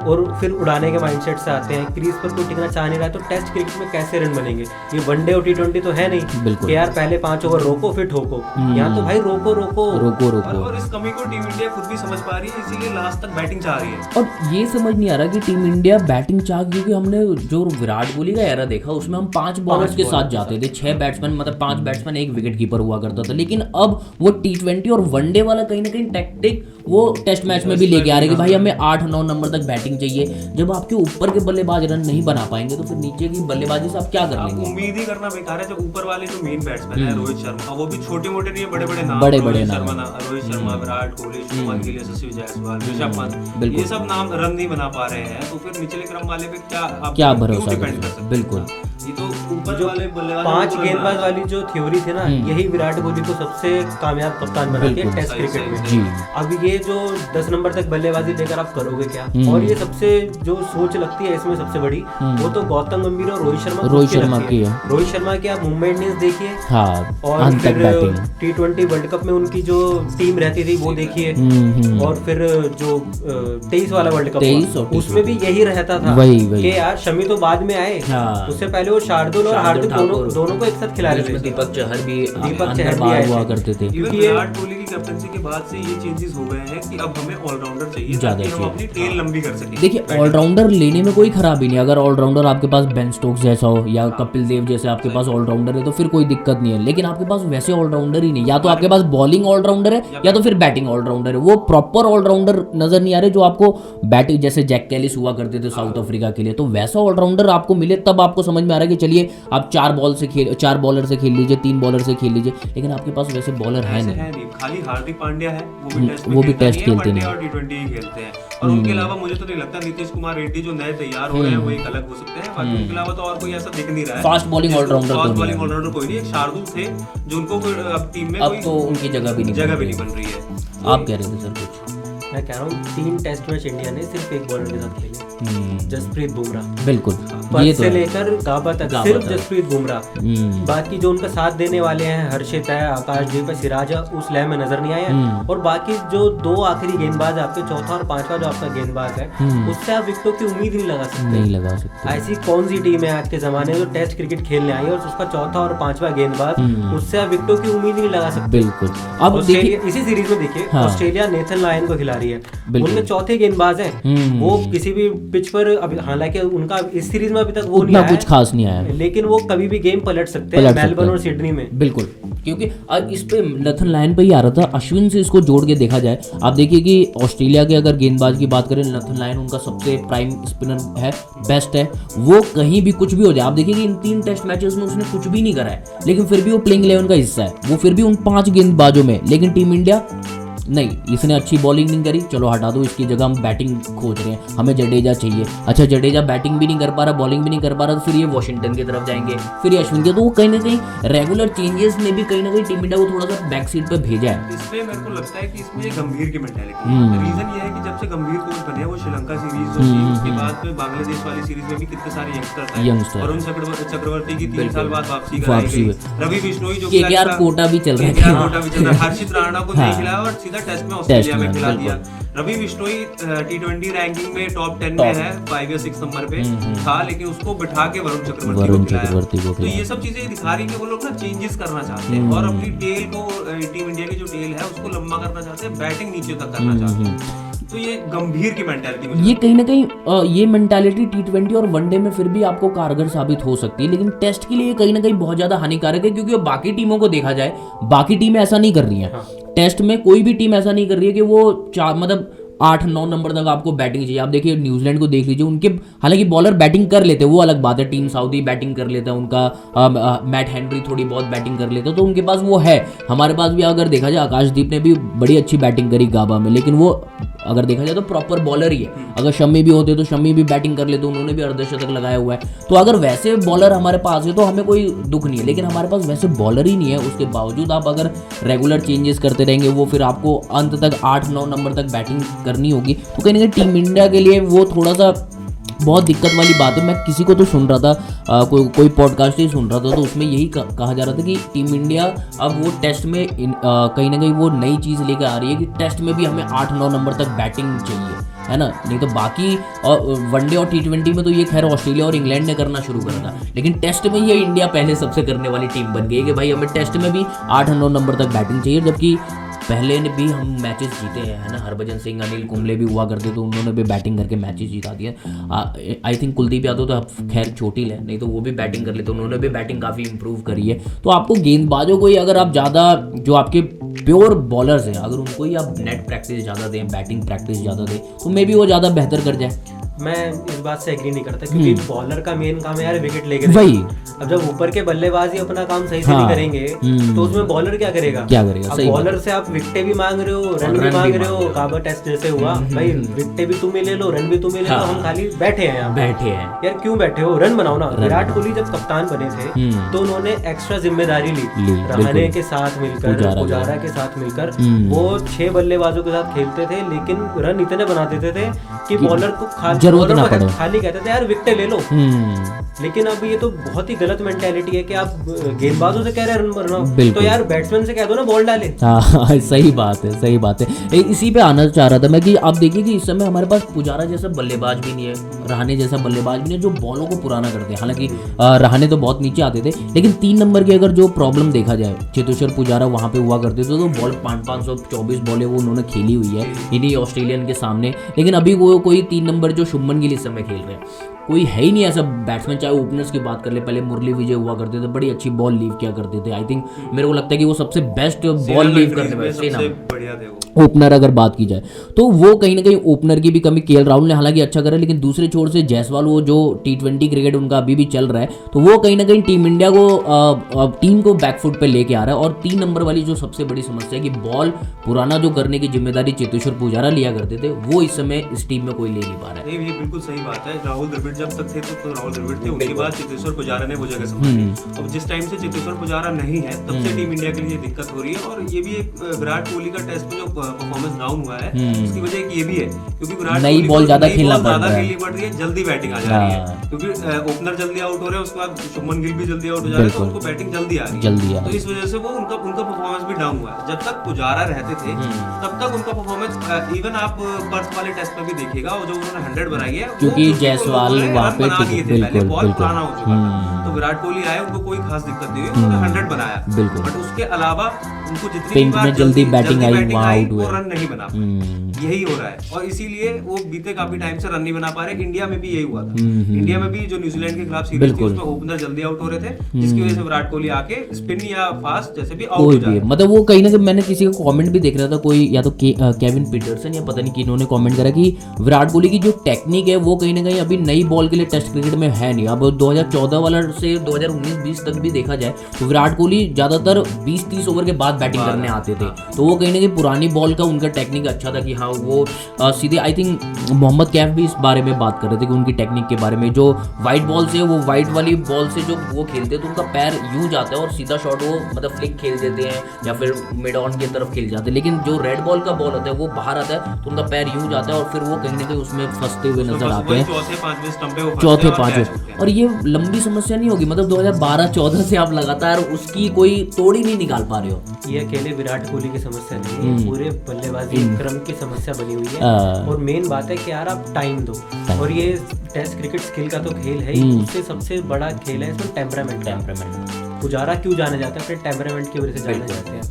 और फिर उड़ाने के माइंडसेट से आते हैं। क्रीज पर कोई टिकना चाह नहीं रहा है, तो टेस्ट क्रिकेट में कैसे रन बनेंगे? ये वनडे और T20 तो है नहीं कि यार पहले 5 ओवर रोको फिर ठोको। यहाँ तो भाई रोको रोको रोको रोको। और इस कमी को टीम इंडिया खुद भी समझ पा रही है, इसीलिए लास्ट तक बैटिंग चाह रही है। और ये समझ नहीं आ रहा कि टीम इंडिया बैटिंग चाह, क्योंकि हमने जो विराट कोहली का एरा देखा उसमें हम 5 बॉलर्स के साथ जाते थे, 6 बैट्समैन, मतलब 5 बैट्समैन 1 विकेट कीपर हुआ करता था। लेकिन अब वो T20 और वनडे वाला कहीं ना कहीं टैक्टिक वो टेस्ट मैच में भी लेके आ रहे हैं कि भाई हमें 8-9 नंबर तक बैटिंग चाहिए। जब आपके ऊपर के बल्लेबाज रन नहीं बना पाएंगे तो फिर नीचे की बल्लेबाजी से आप क्या कर लेंगे? उम्मीद ही करना बेकार है। जब ऊपर वाले जो मेन बैट्समैन है रोहित शर्मा, वो भी छोटे मोटे नहीं है, बड़े बड़े नाम, बड़े नाम, रोहित शर्मा, विराट कोहली, शुभमन गिल, यशस्वी जायसवाल, ऋषभ पंत, ये सब नाम रन नहीं बना पा रहे हैं, तो फिर निचले क्रम वाले पे क्या भरोसा डिपेंड कर सकते हैं? बिल्कुल, ये तो ऊपर वाले बल्लेबाज 5 गेंदबाज वाली जो थ्योरी थी ना, यही विराट कोहली को सबसे कामयाब कप्तान बनाती है टेस्ट क्रिकेट में। अब ये जो 10 नंबर तक बल्लेबाजी देकर आप करोगे क्या? और ये सबसे जो सोच लगती है इसमें सबसे बड़ी, वो तो गौतम गंभीर और रोहित शर्मा की है। रोहित शर्मा की आप मुंबई इंडियंस देखिए, और फिर T20 वर्ल्ड कप में उनकी जो टीम रहती थी वो देखिए, और फिर जो 23 वाला वर्ल्ड कप उसमें भी यही रहता था कि यार शमी तो बाद में आए, उससे पहले वो शार्दुल और हार्दिक दोनों को एक साथ खिला रहे थे। दीपक चहर भी हुआ करते थे। क्योंकि विराट कोहली की कैप्टनसी के बाद से ये चेंजेस हो गए हैं कि अब हमें ऑलराउंडर चाहिए ताकि हम अपनी टेल लंबी कर सकें। देखिए ऑलराउंडर लेने में कोई खराबी नहीं, अगर ऑलराउंडर आपके पास बेन स्टोक्स जैसा हो या कपिल देव जैसे आपके पास ऑलराउंडर है तो फिर कोई दिक्कत नहीं है। लेकिन आपके पास वैसे ऑलराउंडर ही नहीं, या तो आपके पास बॉलिंग ऑलराउंडर है या तो फिर बैटिंग ऑलराउंडर है। वो प्रॉपर ऑलराउंडर नजर नहीं आ रहे जो आपको बैटिंग, जैसे जैक कैलिस हुआ करते थे साउथ अफ्रीका के लिए, तो वैसा ऑलराउंडर आपको मिले तब आपको समझ में आ रहा है कि चलिए आप 4 बॉलर से खेल लीजिए, 3 बॉलर से खेल लीजिए। लेकिन आपके पास वैसे बॉलर है नहीं। खाली हार्दिक पांड्या है, वो भी टेस्ट खेलते नहीं और T20 ही खेलते हैं। और उनके अलावा मुझे तो नहीं लगता नीतीश कुमार रेड्डी जो नए तैयार हो रहे हैं वो एक अलग हो सकते हैं। बाकी उनके अलावा तो और कोई ऐसा दिख नहीं रहा है। फास्ट बॉलिंग ऑलराउंडर कोई नहीं। एक शार्दुल थे जो उनको अब टीम में अब तो उनकी जगह भी नहीं बन रही है। आप कह रहे थे सर कुछ? मैं कह रहा हूँ 3 टेस्ट मैच इंडिया ने सिर्फ एक बॉलर के साथ खेले, जसप्रीत बुमराह। बिल्कुल, ये तो से लेकर गाबा तक सिर्फ जसप्रीत बुमराह। बाकी जो उनका साथ देने वाले हैं, हर्षित है, आकाशदीप है, सिराज है, उस लय में नजर नहीं आए हैं। और बाकी जो 2 आखिरी गेंदबाज है आपके, चौथा और 5वां जो आपका गेंदबाज है, उससे आप विकेटों की उम्मीद नहीं लगा सकते। ऐसी कौन सी टीम है आज के जमाने में जो टेस्ट क्रिकेट खेलने आई है और उसका चौथा और 5वां गेंदबाज, उससे आप विकेटों की उम्मीद नहीं लगा सकते। बिल्कुल। अब देखिए इसी सीरीज में देखिए, ऑस्ट्रेलिया नेथन लायन को खिला रही है, उनके चौथे गेंदबाज हैं, वो किसी भी पिच पर, अभी हालांकि उनका इस सीरीज में अभी तक वो नहीं आया, कुछ खास नहीं आया, लेकिन वो कभी भी गेम पलट सकते हैं मेलबर्न और सिडनी में। बिल्कुल, क्योंकि अब इस पे नेथन लायन पे ही आ रहा था, अश्विन से इसको जोड़ के देखा जाए, आप देखिए कि ऑस्ट्रेलिया के अगर गेंदबाज की बात करें, नेथन लायन उनका सबसे प्राइम स्पिनर है, बेस्ट है, वो कहीं भी कुछ भी हो जाए। आप देखिए कि इन 3 टेस्ट मैचेस में उसने कुछ भी नहीं करा है, लेकिन फिर भी वो प्लेइंग 11 का हिस्सा है, वो फिर भी उन 5 गेंदबाजों में। लेकिन टीम इंडिया नहीं, इसने अच्छी बॉलिंग नहीं करी, चलो हटा दो, इसकी जगह हम बैटिंग खोज रहे हैं, हमें जडेजा चाहिए। अच्छा, जडेजा बैटिंग भी नहीं कर पा रहा, बॉलिंग भी नहीं कर पा रहा, तो फिर ये वॉशिंगटन की तरफ जाएंगे, फिर ये अश्विन के। तो वो कहीं ना कहीं रेगुलर चेंजेस ने भी कहीं ना कहीं टीम इंडिया को थोड़ा सा बैक सीट पे भेजा है। इसमें मेरे को लगता है कि इसमें गंभीर की मेंटालिटी है। रीजन ये है कि जब से गंभीर कोच बने, वो श्रीलंका सीरीज जो थी, उसके बाद में बांग्लादेश वाली सीरीज में भी कितने सारे यंगस्टर, वरुण चक्रवर्ती की 3 साल बाद वापसी कराई गई, रवि बिश्नोई जो केकेआर कोटा भी चल रहा है, हर्षित राणा को नहीं खिलाया और सीधा टेस्ट में ऑस्ट्रेलिया में खिला बिल्कुल। दिया। रवि बिश्नोई T20 रैंकिंग में टॉप 10 में है, 5 या 6 नंबर पे था, लेकिन उसको बिठा के वरुण चक्रवर्ती को खिलाया। तो ये सब चीजें दिखा रही है कि वो लोग ना चेंजेस करना चाहते हैं और अपनी टेल को, टीम इंडिया की जो टेल है उसको लंबा करना चाहते हैं, बैटिंग नीचे तक करना चाहते हैं। तो ये गंभीर की मेंटालिटी, ये कहीं ना कहीं ये मेंटालिटी T20 और वनडे में फिर भी आपको कारगर साबित हो सकती है, लेकिन टेस्ट के लिए कहीं ना कहीं बहुत ज्यादा हानिकारक है, क्योंकि बाकी टीमों को देखा जाए, बाकी टीमें ऐसा नहीं कर रही हैं। टेस्ट में कोई भी टीम ऐसा नहीं कर रही है कि वो मतलब 8-9 नंबर तक आपको बैटिंग चाहिए। आप देखिए न्यूजीलैंड को देख लीजिए, उनके हालांकि बॉलर बैटिंग कर लेते हैं, वो अलग बात है, टीम साउदी बैटिंग कर लेता है, उनका मैट हेनरी थोड़ी बहुत बैटिंग कर लेता है, तो उनके पास वो है। हमारे पास भी अगर देखा जाए, आकाशदीप ने भी बड़ी अच्छी बैटिंग करी गाबा में, लेकिन वो अगर देखा जाए तो प्रॉपर बॉलर ही है। अगर शम्मी भी होते तो शम्मी भी बैटिंग कर लेते, उन्होंने भी अर्धशतक लगाया हुआ है। तो अगर वैसे बॉलर हमारे पास है तो हमें कोई दुख नहीं है, लेकिन हमारे पास वैसे बॉलर ही नहीं है। उसके बावजूद आप अगर रेगुलर चेंजेस करते रहेंगे, वो फिर आपको अंत तक 8-9 नंबर तक बैटिंग करनी होगी, तो कहीं ना कहीं टीम इंडिया के लिए वो थोड़ा सा बहुत दिक्कत वाली बात है। मैं किसी को तो सुन रहा था, कोई पॉडकास्ट ही सुन रहा था, तो उसमें यही कहा जा रहा था कि टीम इंडिया अब वो टेस्ट में कहीं ना कहीं वो नई चीज़ लेकर आ रही है कि टेस्ट में भी हमें 8-9 नंबर तक बैटिंग चाहिए, है ना। नहीं तो बाकी वनडे और T20 में तो ये खैर ऑस्ट्रेलिया और इंग्लैंड ने करना शुरू करा था, लेकिन टेस्ट में ये इंडिया पहले सबसे करने वाली टीम बन गई है कि भाई हमें टेस्ट में भी 8-9 नंबर तक बैटिंग चाहिए। जबकि पहले ने भी हम मैचेस जीते हैं, है ना। हरभजन सिंह, अनिल कुंबले भी हुआ करते, तो उन्होंने भी बैटिंग करके मैचेस जीता दिए। आई थिंक कुलदीप यादव तो अब खैर चोटिल है, नहीं तो वो भी बैटिंग कर लेते, उन्होंने भी बैटिंग काफ़ी इंप्रूव करी है। तो आपको गेंदबाजों को ही अगर आप ज़्यादा, जो आपके प्योर बॉलर्स हैं, अगर उनको ही आप नेट प्रैक्टिस ज़्यादा दें, बैटिंग प्रैक्टिस ज़्यादा दें, तो मे भी वो ज़्यादा बेहतर कर जाए। मैं इस बात से एग्री नहीं करता, क्योंकि बॉलर का मेन काम है यार विकेट लेके वही। अब जब ऊपर के बल्लेबाज ही अपना काम सही से नहीं करेंगे, तो उसमें बॉलर क्या करेगा? सही बॉलर से आप विकेटें भी मांग रहे हो, रन भी मांग रहे हो। गाबा टेस्ट जैसे हुआ, भाई विकेटें भी तुम ही ले लो, रन भी तुम ही ले लो, हम खाली बैठे हैं यहाँ। बैठे हैं यार, क्यों बैठे हो? रन बनाओ ना। विराट कोहली जब कप्तान बने थे तो उन्होंने एक्स्ट्रा जिम्मेदारी ली, रहाणे के साथ मिलकर, पुजारा के साथ मिलकर, वो 6 बल्लेबाजों के साथ खेलते थे, लेकिन रन इतने बना देते थे कि बॉलर को खाली कहते थे यार विकेट ले लो। लेकिन अब ये तो बहुत ही गलत मेंटालिटी है कि आप गेंदबाजों से कह रहे हैं रन बनाओ, तो यार बैट्समैन से कह दो ना बॉल डाले। हाँ, सही बात है, सही बात है। इसी पे आना चाह रहा था मैं कि आप देखिए कि इस समय हमारे पास पुजारा जैसा बल्लेबाज भी नहीं है, रहाणे जैसा बल्लेबाज भी नहीं है जो बॉलों को पुराना करते हैं। हालांकि रहाणे तो बहुत नीचे आते थे, लेकिन 3 नंबर की अगर जो प्रॉब्लम देखा जाए, चेतेश्वर पुजारा वहाँ पे हुआ करते थे, तो बॉल 524 बॉलें वो उन्होंने खेली हुई है इन्हीं ऑस्ट्रेलियन के सामने। लेकिन अभी वो कोई 3 नंबर जो शुभमन गिल इस समय खेल रहे हैं, कोई है ही नहीं ऐसा बैट्समैन। चाहे ओपनर्स की बात कर ले, पहले मुरली विजय हुआ करते थे, बड़ी अच्छी बॉल लीव किया करते थे। आई थिंक मेरे को लगता है कि वो सबसे बेस्ट बॉल लीव करने वाले ओपनर अगर बात की जाए, तो वो कहीं ना कहीं ओपनर की भी कमी। केएल राहुल ने हालांकि अच्छा करा, लेकिन दूसरे छोर से जायसवाल, वो जो T20 क्रिकेट उनका अभी भी चल रहा है, तो वो कहीं ना कहीं टीम इंडिया को टीम को बैकफुट पे लेके आ रहा है। और 3 नंबर वाली जो सबसे बड़ी समस्या है कि बॉल पुराना जो करने की जिम्मेदारी चेतेश्वर पुजारा लिया करते थे, वो इस समय इस टीम में कोई ले नहीं पा रहा है। ये बिल्कुल सही बात है। राहुल द्रविड़ जब तक थे तो राहुल द्रविड़ थे, उनके बाद चेतेश्वर पुजारा ने वो जगह संभाली। अब जिस टाइम से चेतेश्वर पुजारा नहीं है, तब से टीम इंडिया के लिए दिक्कत हो रही है। और ये भी एक विराट कोहली का टेस्ट में जो परफॉर्मेंस डाउन हुआ है, उसकी वजह एक ये भी है, क्योंकि विराट नई बॉल ज्यादा खेलना पड़ रही है, जल्दी बैटिंग आ जा रही है, क्योंकि ओपनर जल्दी आउट हो रहे हैं, उसके बाद शुभमन गिल भी जल्दी आउट हो जा रहे हैं, तो उनको बैटिंग जल्दी आ रही है। तो इस वजह से वो उनका परफॉर्मेंस भी डाउन हुआ है। जब तक पुजारा रहते थे तब तक उनका परफॉर्मेंस, इवन आप पर्थ वाले टेस्ट में भी देखिएगा, और जो उन्होंने 100 बनाई है, क्योंकि जायसवाल वहां पे बॉल पुराना हो चुका था, तो विराट कोहली आए, उनको कोई खास दिक्कत नहीं हुई, उन्होंने 100 बनाया। बट उसके अलावा उनको जितनी बार जल्दी बैटिंग आई, वो रन नहीं बना, यही हो रहा है। और इसीलिए वो बीते काफी टाइम से रन नहीं बना पा रहे। इंडिया में भी यही हुआ था। इंडिया में भी जो न्यूजीलैंड के खिलाफ सीरीज थी, उसमें ओपनर जल्दी आउट हो रहे थे, जिसकी वजह से विराट कोहली आके स्पिन या फास्ट जैसे भी आउट हो जाए। मतलब वो कहीं ना कहीं मैंने किसी का कमेंट भी देख रहा था, कोई या तो केविन पीटरसन या पता नहीं किन्होंने कमेंट करा कि विराट कोहली की जो टेक्निक है वो कहीं ना कहीं अभी नई बॉल के लिए टेस्ट क्रिकेट में है नहीं। अब 2014 वाला से 2019-20 तक भी देखा जाए तो विराट कोहली ज्यादातर 20-30 ओवर के बाद बैटिंग करने आते थे, तो वो कहीं ना कहीं पुरानी बॉल का उनका टेक्निक अच्छा था कि हाँ वो सीधे। आई थिंक मोहम्मद कैफ भी इस बारे में बात कर रहे थे कि उनकी टेक्निक के बारे में, जो वाइट बॉल से, वो वाइट वाली बॉल से जो वो खेलते हैं तो उनका पैर यूं जाता है और सीधा शॉट वो मतलब फ्लिक खेल देते हैं या फिर मिड ऑन की तरफ खेल जाते हैं। लेकिन जो रेड बॉल का बॉल होता है वो बाहर आता है तो उनका पैर यूं जाता है और फिर वो कहीं ना कहीं उसमें फंसते हुए नजर आते हैं, चौथे पांचवें। और ये लंबी समस्या नहीं होगी, मतलब 2012-14 से आप लगातार उसकी कोई तोड़ ही नहीं निकाल पा रहे हो। ये अकेले विराट कोहली की समस्या नहीं है, पूरे बल्लेबाजी क्रम की समस्या बनी हुई है। और मेन बात है कि यार आप टाइम दो, और ये टेस्ट क्रिकेट स्किल का तो खेल है ही, उससे सबसे बड़ा खेल है इसमें टेम्परामेंट। पुजारा क्यों जाने जाते हैं? अपने टेम्परामेंट की वजह से जाने जाते हैं।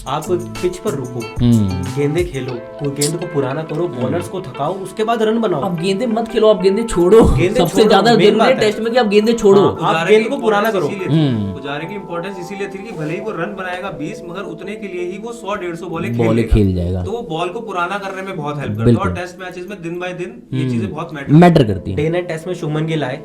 आप पिच पर रुको, गेंदे खेलो, गेंद को पुराना करो, बॉलर्स को थकाओ, उसके बाद रन बनाओ। आप गेंदे मत खेलो, आप गेंदे छोड़ो। सबसे ज्यादा जरूरी है टेस्ट में कि आप गेंदे छोड़ो, आप गेंद को पुराना करो। पुजारे की इंपॉर्टेंस इसीलिए थी कि भले ही वो रन बनाएगा 20, मगर उतने के लिए ही वो 100-150 बॉलें खेल जाएगा, तो वो बॉल को पुराना करने में बहुत हेल्प करता है। और टेस्ट मैचेस में दिन बाय दिन ये चीजें बहुत मैटर करती है। डे नाइट टेस्ट में शुभमन गिल आए,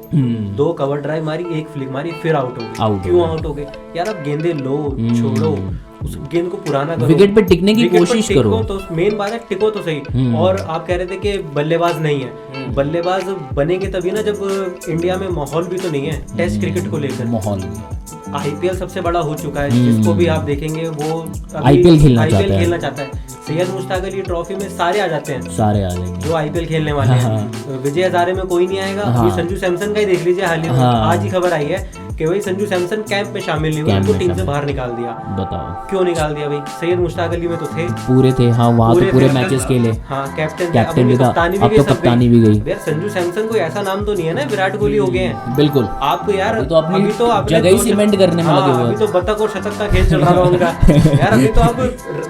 2 कवर ड्राइव मारी, 1 फ्लिक मारी, फिर आउट हो गए। क्यों आउट हो गए? यार आप गेंदे लो, छोड़ो, उस गेंद को पुराना करो, विकेट पे टिकने की कोशिश करो। तो मेन बात है टिको तो सही। और आप कह रहे थे कि बल्लेबाज नहीं है, बल्लेबाज बनेंगे तभी ना जब इंडिया में माहौल भी तो नहीं है टेस्ट क्रिकेट को लेकर। माहौल आईपीएल सबसे बड़ा हो चुका है, जिसको भी आप देखेंगे वो आईपीएल खेलना चाहता है। सैयद मुश्ताक अली ट्रॉफी में सारे आ जाते हैं, सारे आ जाएंगे जो आईपीएल खेलने वाले हैं। विजय हजारे में कोई नहीं आएगा। अभी संजू सैमसन का ही देख लीजिए, हाल ही में आज ही खबर आई है कि भाई संजू सैमसन कैंप में शामिल नहीं हुए, उनको टीम से बाहर निकाल दिया। बताओ क्यों निकाल दिया भाई? सैयद मुश्ताक अली में तो थे, पूरे थे। हाँ, वहाँ तो पूरे मैचेस खेले। हाँ, कैप्टन भी था, अब तो कप्तानी भी गई। यार संजू सैमसन कोई ऐसा नाम तो नहीं है ना विराट कोहली हो गए हैं। बिल्कुल, आपको यार तो अपनी जगह ही सीमेंट करने में लगे हुए। अभी तो बतख और शतक का खेल चल रहा था उनका। यार अभी तो आप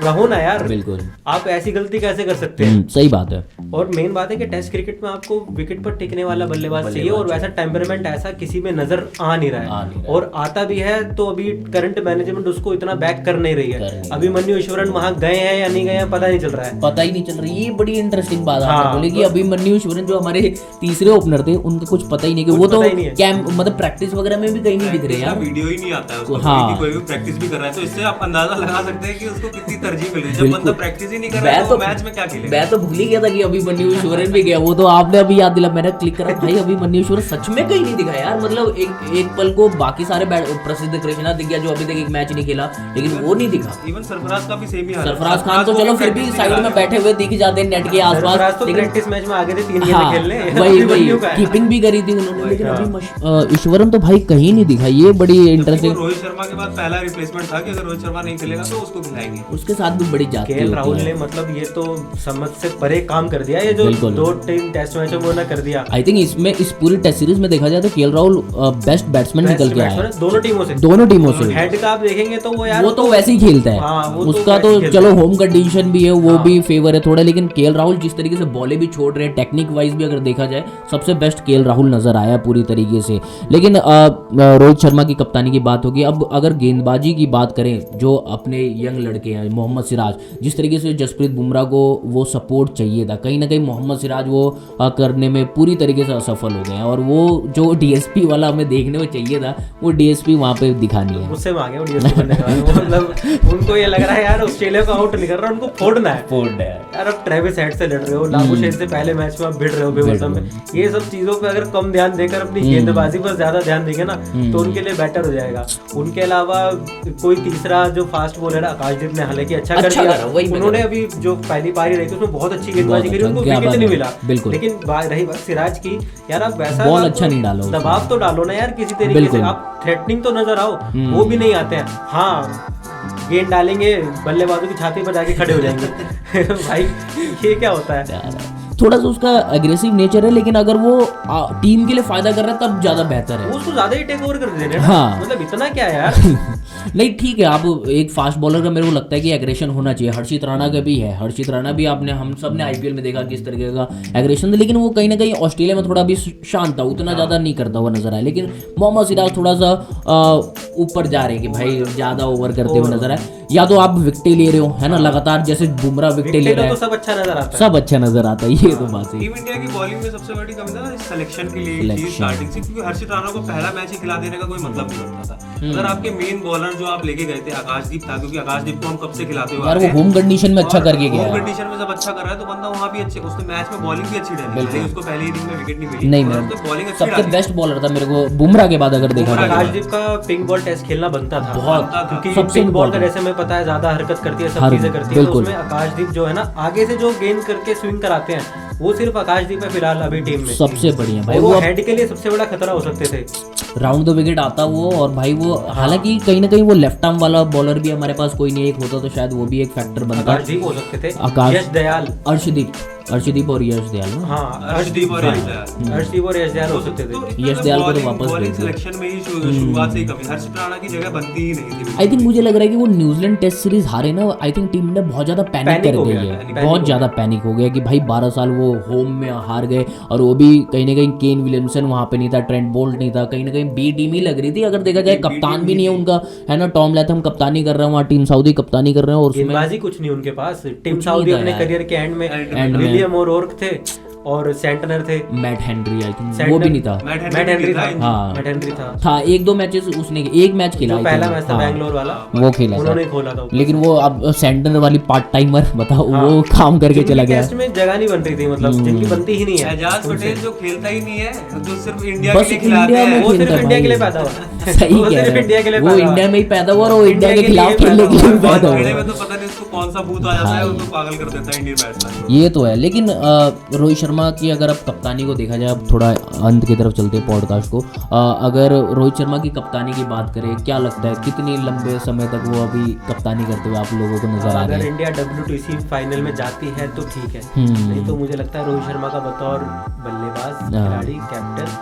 रहो ना यार, बिल्कुल। आप ऐसी गलती कैसे कर सकते हैं? सही बात है। और मेन बात है कि टेस्ट क्रिकेट में आपको विकेट पर टिकने वाला बल्लेबाज चाहिए, और वैसा टेम्परामेंट ऐसा किसी में नजर आ नहीं रहा है। और आता भी है तो अभी करंट मैनेजमेंट उसको इतना बैक कर नहीं रही है। अभिमन्यु ईश्वरन वहां गए हैं या नहीं गए हैं पता नहीं चल रहा है, पता ही नहीं चल रही। ये बड़ी इंटरेस्टिंग बात आपने बोली कि अभिमन्यु ईश्वरन जो हमारे तीसरे ओपनर थे, उनका कुछ पता ही नहीं कि वो तो कैंप मतलब प्रैक्टिस वगैरह में भी कहीं नहीं दिख रहे हैं, वीडियो ही नहीं आता है उसको। हाँ, कोई भी प्रैक्टिस भी कर रहा है तो इससे आप अंदाजा लगा सकते हैं कि उसको कितनी तरजीह मिल रही है। जब बंदा प्रैक्टिस ही नहीं कर रहा है तो मैच में क्या खेलेगा? मैं तो भूल ही गया था कि अभिमन्यु ईश्वरन भी गया। वो तो आपने अभी याद दिला, मैंने क्लिक करा, भाई अभिमन्यु ईश्वरन सच में कहीं नहीं दिखा यार। मतलब एक पल को बाकी सारे प्रसिद्ध कृष्णा दिख गया जो अभी तक एक मैच नहीं खेला, लेकिन वो नहीं दिखा। इवन सरफराज का भी सेम ही हाल है। सरफराज खान तो चलो फिर भी साइड में बैठे हुए दिख जाते हैं नेट के आसपास, तो प्रैक्टिस मैच में आ गए थे 3 गेंद खेलने, वही कीपिंग भी करी थी उन्होंने। लेकिन अभी ईश्वरन तो भाई कहीं नहीं दिखा। ये बड़ी इंटरेस्टिंग। रोहित शर्मा के बाद पहला रिप्लेसमेंट था कि अगर रोहित शर्मा नहीं खेलेगा तो उसको खिलाएंगे। उसके साथ भी बड़ी जाती है। राहुल ने मतलब ये तो समझ से परे काम कर दिया, ये जो 2-3 टेस्ट मैचों में ना कर दिया। आई थिंक इसमें इस पूरी टेस्ट सीरीज में देखा जाए तो केएल राहुल बेस्ट बैट्समैन निकल के आया दोनों टीमों से। हेड का आप देखेंगे तो वो यार वो तो वैसे ही खेलता है, उसका तो चलो होम कंडीशन भी है, वो भी फेवर है थोड़ा। लेकिन केएल राहुल जिस तरीके से बॉलें भी छोड़ रहे हैं, टेक्निक वाइज भी अगर देखा जाए सबसे बेस्ट केएल राहुल नजर आया पूरी तरीके से। लेकिन रोहित शर्मा की कप्तानी की बात होगी। अब अगर गेंदबाजी की बात करें, जो अपने यंग लड़के हैं मोहम्मद सिराज, जिस तरीके से जसप्रीत बुमराह को वो सपोर्ट चाहिए था, कहीं ना कहीं मोहम्मद सिराज वो करने में पूरी तरीके से असफल हो गए हैं। और वो जो डीएसपी वाला हमें देखने में चाहिए था, वो डीएसपी वहाँ पे दिखा नहीं है। उससे मांगे वो डीएसपी बनने का मतलब उनको ये लग रहा है यार ऑस्ट्रेलिया को आउट नहीं कर रहा, उनको फोड़ना है यार। अब ट्रेविस हेड से लड़ रहे हो, लाबुशेन से पहले मैच में आप भिड़ रहे हो बेमतलब में। ये सब चीजों पे अगर कम ध्यान देकर अपनी गेंदबाजी पर ज्यादा ध्यान देंगे ना तो उनके लिए बेटर हो जाएगा। उनके अलावा कोई तीसरा जो फास्ट बॉलर है आकाशदीप ने हालांकि अच्छा कर दिया। उन्होंने अभी जो पहली पारी रही थी उसमें बहुत अच्छी गेंदबाजी करी, उनको विकेट नहीं मिला। लेकिन रही बात सिराज की, यार आप वैसा बॉल अच्छा नहीं डालो, दबाव तो डालो ना यार किसी तरीके से, आप थ्रेटनिंग तो नजर आओ, वो भी नहीं आते हैं। हाँ, गेंद डालेंगे बल्लेबाजों की छाती पर जाके खड़े हो जाएंगे। भाई ये क्या होता है? थोड़ा सा उसका एग्रेसिव नेचर है, लेकिन अगर वो टीम के लिए फायदा कर रहा है तब ज्यादा बेहतर है। उसको ज्यादा ही टेक ओवर कर देने। हाँ, मतलब इतना क्या है यार। नहीं ठीक है, आप एक फास्ट बॉलर का मेरे को लगता है कि एग्रेशन होना चाहिए। हर्षित राणा का भी है, हर्षित राणा भी आपने हम सब ने आईपीएल में देखा किस तरीके का एग्रेशन था, लेकिन वो कहीं ना कहीं ऑस्ट्रेलिया में थोड़ा भी शांत था, उतना ज्यादा नहीं करता हुआ नजर आया। लेकिन मोहम्मद सिराज थोड़ा सा ऊपर जा रहे हैं कि भाई ज्यादा ओवर करते हुए नजर आए। या तो आप विकेट ले रहे हो है ना लगातार, जैसे बुमराह विकेट ले रहा है, सब अच्छा नजर आता है, सब अच्छा नजर आता है। ये तो बात है। टीम इंडिया की बॉलिंग में सबसे बड़ी कमी था सिलेक्शन के लिए स्टार्टिंग से, क्योंकि हर्षित राणा को पहला मैच ही खिला देने का कोई मतलब नहीं बनता था। अगर आपके मेन बॉलर जो आप लेके गए थे आकाशदीप था, क्योंकि आकाशदीप को हम कब से खिलाते हुए यार वो होम कंडीशन में अच्छा करके गया, होम कंडीशन में जब अच्छा कर रहा है तो बंदा वहां भी अच्छे, उसने मैच में बॉलिंग भी अच्छी डाली, उसको पहले ही दिन में विकेट नहीं मिली। नहीं, तो बॉलिंग अच्छी सबसे बेस्ट बॉलर था मेरे को बुमराह के बाद अगर देखा जाए। आकाशदीप का पिंक बॉल टेस्ट खेलना बनता था बहुत, क्योंकि सबसे पिंक बॉल का जैसे मैं तुम्हें पता है ज्यादा हरकत करती है, सब हर- चीजें करती है, तो बिल्कुल। उसमें आकाशदीप जो है ना आगे से जो गेंद करके स्विंग कराते हैं वो सिर्फ आकाशदीप है फिलहाल अभी टीम में। सबसे बढ़िया भाई और वो वो हेड के लिए सबसे बड़ा खतरा हो सकते थे। राउंड द विकेट आता वो, और भाई वो हालांकि कहीं ना कहीं वो लेफ्ट आर्म वाला बॉलर भी हमारे पास कोई नहीं, एक होता तो शायद वो भी एक फैक्टर बनता। आकाशदीप हो सकते थे, आकाश- यश दयाल, अर्शदीप और यश दयाल ना। हाँ अर्शदीप और यश दयाल। अर्शदीप और यश दयाल हो सकते थे। यश दयाल को तो वापस बॉलिंग भेज दिया। सिलेक्शन में ही शुरुआत से ही कमी, हर्षित राणा की जगह बनती ही नहीं थी। आई थिंक मुझे लग रहा है कि वो न्यूजीलैंड टेस्ट सीरीज हारे ना, आई थिंक टीम इंडिया बहुत ज्यादा पैनिक Panic कर हो गई गया, है, panic बहुत हो ज्यादा पैनिक हो गया कि भाई 12 साल वो होम में हार गए, और वो भी कहीं ना कहीं केन विलियमसन वहां पे नहीं था, ट्रेंट बोल्ट नहीं था, कहीं ना कहीं बी टीम ही लग रही थी। अगर देखा जाए कप्तान भी नहीं है उनका, है ना, टॉम लैथम कप्तानी कर रहे हैं वहाँ, टीम साउदी कप्तानी कर रहे हैं, और उसमें गेंदबाजी कुछ नहीं उनके पास। टीम कुछ साउदी नहीं था अपने यार। करियर के एंड में में। विलियम और ओर्क थे और सेंटनर थे। मैट हेनरी आई थिंक वो भी नहीं था। मैट मैट हेनरी था, हाँ। मैट हेनरी था। एक दो मैचेस उसने, एक मैच खेला जो I पहला think, मैच था हाँ, बैंगलोर वाला वो खेला था। उन्होंने खोला था। लेकिन वो अब सेंटर वाली पार्ट टाइमर बताओ वो काम करके जिनकी चला गया। टेस्ट में जगह नहीं बन रही थी, मतलब जिनकी बनती ही नहीं है। एजाज पटेल जो खेलता ही नहीं है, जो सिर्फ इंडिया बस के लिए खिलाते इंडिया में हैं। वो सिर्फ खेलता इंडिया के लिए भाई। पैदा हुआ। सही वो कह सिर्फ रहे इंडिया के लिए हैं, वो पैदा हुआ। इंडिया में ही पैदा हुआ और वो इंडिया के इंडिया के खिलाफ लिए खेलने के लिए भी बहुत पैदा खेलने हुआ। में तो पता नहीं उसको कौन सा भूत आ जाता है, उसको पागल कर देता है इंडियन बैट्समैन। ये तो है, लेकिन रोहित शर्मा की अगर अब कप्तानी को देखा जाए, अब थोड़ा अंत की तरफ चलते हैं पॉडकास्ट को, अगर रोहित शर्मा की कप्तानी की बात करें, क्या लगता है कितनी लंबे समय तक वो अभी कप्तानी करते हुए आप लोगों को नजर आ रहे अगर हैं? इंडिया WTC फाइनल में जाती है तो ठीक है, हम्म। नहीं तो मुझे लगता है रोहित शर्मा का बतौर बल्लेबाज, हाँ। खिलाड़ी, कैप्टन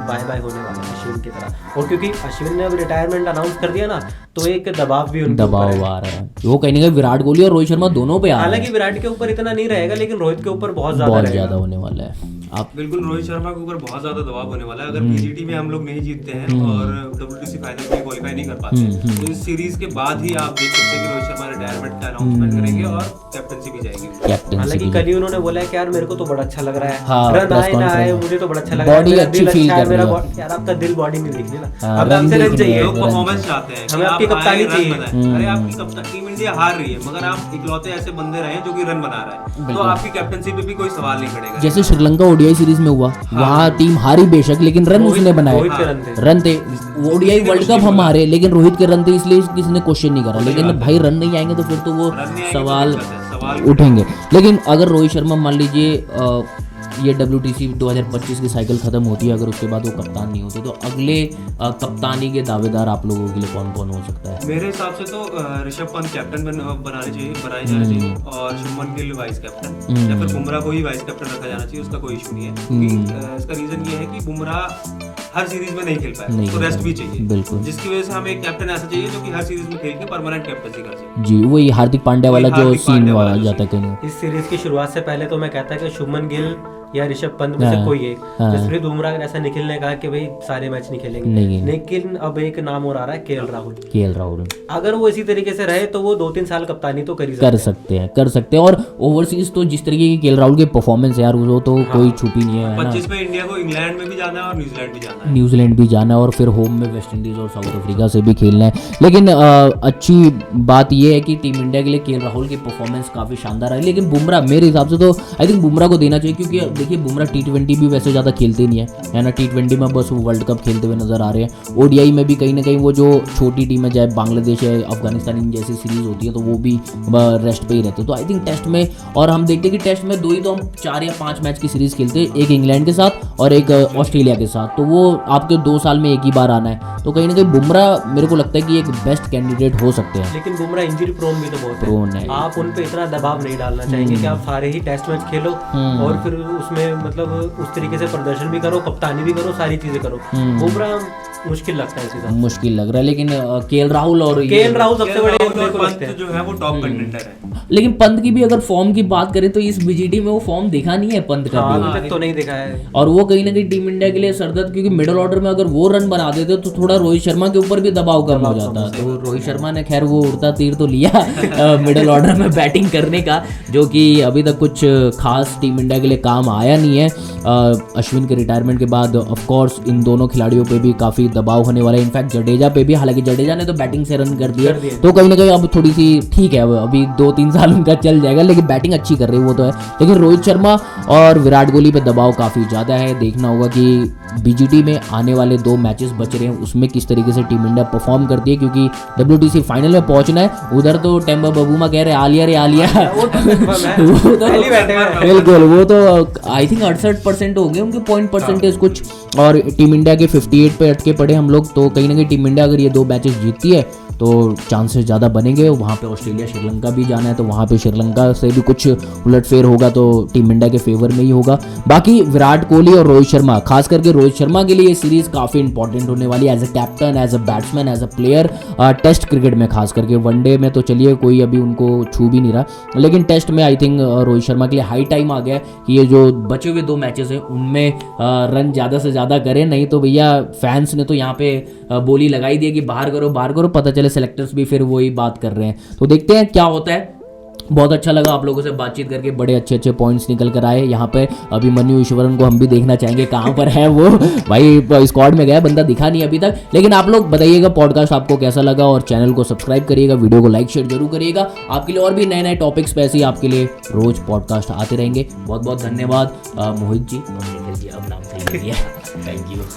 बाय बाय होने वाला है अश्विन की तरह। और क्योंकि अश्विन ने अब रिटायरमेंट अनाउंस कर दिया ना, तो एक दबाव भी उनके ऊपर दबाव है। आ रहा है, वो कहीं ना कहीं विराट कोहली और रोहित शर्मा दोनों पे आ रहा हालांकि है, विराट के ऊपर इतना नहीं रहेगा, लेकिन रोहित के ऊपर बहुत ज्यादा बहुत रहेगा। ज्यादा होने वाला है। आप बिल्कुल रोहित शर्मा के ऊपर बहुत ज्यादा दबाव होने वाला है। अगर पीजीटी में हम लोग नहीं जीतते हैं और WTC फाइनल में क्वालिफाई नहीं कर पाते हैं, तो इस सीरीज के बाद ही आप देख सकते हैं कि रोहित शर्मा रिटायरमेंट का अनाउंसमेंट करेंगे और कैप्टनसी भी जाएगी। कैप्टन हालांकि कल ही उन्होंने बोला है कि यार मेरे को तो बड़ा अच्छा लग रहा है, हाँ, रन press आए ना conference आए में। मुझे तो बड़ा अच्छा लग रहा है, Body मेरा अच्छी दिल feel अच्छा है, कर मेरा रही है। body- यार आपका दिल बॉडी नहीं देखनी ना, हाँ, हमें रन आपसे रन देखनी चाहिए। है। लोग परफॉर्मेंस चाहते हैं कि हमें आप आपकी आए, कप्तानी रन चाहिए। बनाएं। अरे आपकी कप्तान टीम इंडिया हार रही है, मगर आप इकलौते ऐसे बंदे रहे जो कि रन बना रहा है, तो बिल्कुल। आपकी कैप्टनसी पे भी कोई सवाल नहीं खड़ेगा। जैसे श्रीलंका ओडीआई सीरीज में हुआ, वहाँ टीम हारी बेशक, लेकिन रन रोहित- उसने बनाए, रोहित के रन थे। रन थे। ओडीआई वर्ल्ड कप हम हारे, लेकिन रोहित के रन थे, इसलिए किसी ने क्वेश्चन नहीं करा। लेकिन भाई रन नहीं आएंगे तो फिर तो वो रन नहीं आएंगे तो सवाल फिर सवाल उठेंगे। लेकिन अगर रोहित शर्मा मान लीजिए ये WTC 2025 की साइकिल खत्म होती है, अगर उसके बाद वो कप्तान नहीं होते, तो अगले कप्तानी के दावेदार आप लोगों के लिए कौन कौन हो सकता है? मेरे हिसाब से तो ऋषभ पंत कैप्टन बनाए जाने चाहिए और शुभमन गिल वाइस कैप्टन, या फिर बुमराह को ही वाइस कैप्टन रखा जाना चाहिए, उसका कोई इशू नहीं है। क्योंकि इसका रीजन ये है कि बुमराह हर सीरीज में नहीं खेल पाए, नहीं उसको खेल रेस्ट पाए, भी चाहिए, बिल्कुल। जिसकी वजह से हमें एक कैप्टन ऐसा चाहिए जो कि हर सीरीज में खेल के परमानेंट कैप्टनसी कर सके। जी, वही हार्दिक पांड्या वाला जो हार्दिक सीन पांड्या हुआ वाला जो जाता है कहीं। इस सीरीज की शुरुआत से पहले तो मैं कहता कि शुभमन गिल या ऋषभ पंत में से हाँ, कोई एक, हाँ। जसप्रीत बुमराह ने ऐसा निखिल ने कहा कि भाई सारे मैच नहीं खेलेंगे, नहीं। लेकिन अब एक नाम और आ रहा है KL राहुल। KL राहुल अगर वो इसी तरीके से रहे तो वो 2-3 साल कप्तानी तो कर ही कर सकते हैं। सकते हैं। और ओवरसीज तो जिस तरीके की KL राहुल की परफॉर्मेंस है यार, वो तो कोई छुपी नहीं है ना। 25 में इंडिया को इंग्लैंड में भी जाना है और न्यूजीलैंड भी जाना है। न्यूजीलैंड भी जाना है और फिर होम में वेस्ट इंडीज और साउथ अफ्रीका से भी खेलना है। लेकिन अच्छी बात यह है कि टीम इंडिया के लिए KL राहुल की परफॉर्मेंस काफ़ी शानदार है। लेकिन बुमराह मेरे हिसाब से तो आई थिंक बुमराह को देना चाहिए, क्योंकि देखिए बुमराह T20 भी वैसे ज़्यादा खेलते नहीं है ना। T20 में बस वो वर्ल्ड कप खेलते हुए नजर आ रहे हैं। ODI में भी कहीं ना कहीं वो जो छोटी टीम है, चाहे बांग्लादेश है, अफगानिस्तान जैसी सीरीज होती है, तो वो भी रेस्ट पे ही रहते हैं। तो आई थिंक टेस्ट में, और हम देखते हैं कि टेस्ट में 2 ही तो हम 4 या 5 मैच की सीरीज खेलते हैं, एक इंग्लैंड के साथ और एक ऑस्ट्रेलिया के साथ, तो वो आपके 2 साल में एक ही बार आना है। तो कहीं ना कहीं बुमराह मेरे को लगता है कि एक बेस्ट कैंडिडेट हो सकते हैं। लेकिन बुमराह इंजरी प्रोन भी तो बहुत प्रोन है। आप उन पे इतना दबाव नहीं डालना चाहेंगे कि आप सारे ही टेस्ट मैच खेलो और फिर उसमें मतलब उस तरीके से प्रदर्शन भी करो, कप्तानी भी करो, सारी चीजें करो। बुमराह मुश्किल लगता है इस हिसाब से। मुश्किल लग रहा है। लेकिन KL राहुल और KL राहुल सबसे बड़े राहुल मेरे और को लगते पंत हैं। जो है वो टॉप कंटेंडर है। लेकिन पंत की भी अगर फॉर्म की बात करें तो इस BGT में वो फॉर्म देखा नहीं है पंत का हाँ, भी। अभी तक तो नहीं देखा है। और वो कहीं ना कहीं टीम इंडिया के लिए सरदर्द, क्योंकि मिडिल ऑर्डर में अगर वो रन बना देते तो थोड़ा रोहित शर्मा के ऊपर भी दबाव कम हो जाता। तो रोहित शर्मा ने खैर वो उड़ता तीर तो लिया मिडिल ऑर्डर में बैटिंग करने का, जो कि अभी तक कुछ खास टीम इंडिया के लिए काम आया नहीं है। अश्विन के रिटायरमेंट के बाद ऑफ कोर्स इन दोनों खिलाड़ियों पे भी काफ़ी दबाव होने वाला है। इनफैक्ट जडेजा पे भी, हालांकि जडेजा ने तो बैटिंग से रन कर दिया, तो कहीं ना कहीं अब थोड़ी सी ठीक है, अभी 2-3 साल उनका चल जाएगा, लेकिन बैटिंग अच्छी कर रही है वो तो है। लेकिन रोहित शर्मा और विराट कोहली पे दबाव काफ़ी ज़्यादा है। देखना होगा कि बीजीटी में आने वाले 2 मैचेस बच रहे हैं उसमें किस तरीके से टीम इंडिया परफॉर्म करती है, क्योंकि WTC फाइनल में पहुंचना है। उधर तो टेम्बा बबूमा कह रहे आलिया रे आलिया वो तो पहले बैठे हुए हैं। बिल्कुल, वो तो आई थिंक 68% हो गए उनके पॉइंट परसेंटेज कुछ, और टीम इंडिया के 58 पे अटके पड़े हम लोग। तो कहीं ना कहीं टीम इंडिया अगर ये 2 मैचेस जीतती है तो चांसेस ज़्यादा बनेंगे। वहाँ पे ऑस्ट्रेलिया श्रीलंका भी जाना है, तो वहाँ पे श्रीलंका से भी कुछ उलटफेर होगा तो टीम इंडिया के फेवर में ही होगा। बाकी विराट कोहली और रोहित शर्मा, खास करके रोहित शर्मा के लिए ये सीरीज काफ़ी इंपॉर्टेंट होने वाली है, as a captain, as a batsman, as a player. Test cricket में खास करके, वनडे में तो चलिए कोई अभी उनको छू भी नहीं रहा, लेकिन टेस्ट में आई थिंक रोहित शर्मा के लिए हाई टाइम आ गया है कि ये जो बचे हुए 2 मैचेस हैं उनमें रन ज़्यादा से ज़्यादा करें, नहीं तो भैया फैंस ने तो यहाँ पे बोली लगाई दी है कि बाहर करो, पता चले सेलेक्टर्स भी फिर वही बात कर रहे हैं। तो देखते हैं क्या होता है। बहुत अच्छा लगा आप लोगों से बातचीत करके, बड़े अच्छे पॉइंट्स निकल कर आए यहाँ पे। अभिमन्यु ईश्वरन को हम भी देखना चाहेंगे कहाँ पर है वो, भाई स्क्वाड में गया, बंदा दिखा नहीं अभी तक। लेकिन आप लोग बताइएगा पॉडकास्ट आपको कैसा लगा, और चैनल को सब्सक्राइब करिएगा, वीडियो को लाइक शेयर जरूर करिएगा। आपके लिए और भी नए टॉपिक्स पे ऐसे ही आपके लिए रोज पॉडकास्ट आते रहेंगे। बहुत बहुत धन्यवाद मोहित जी, अब नाम सही है, थैंक यू।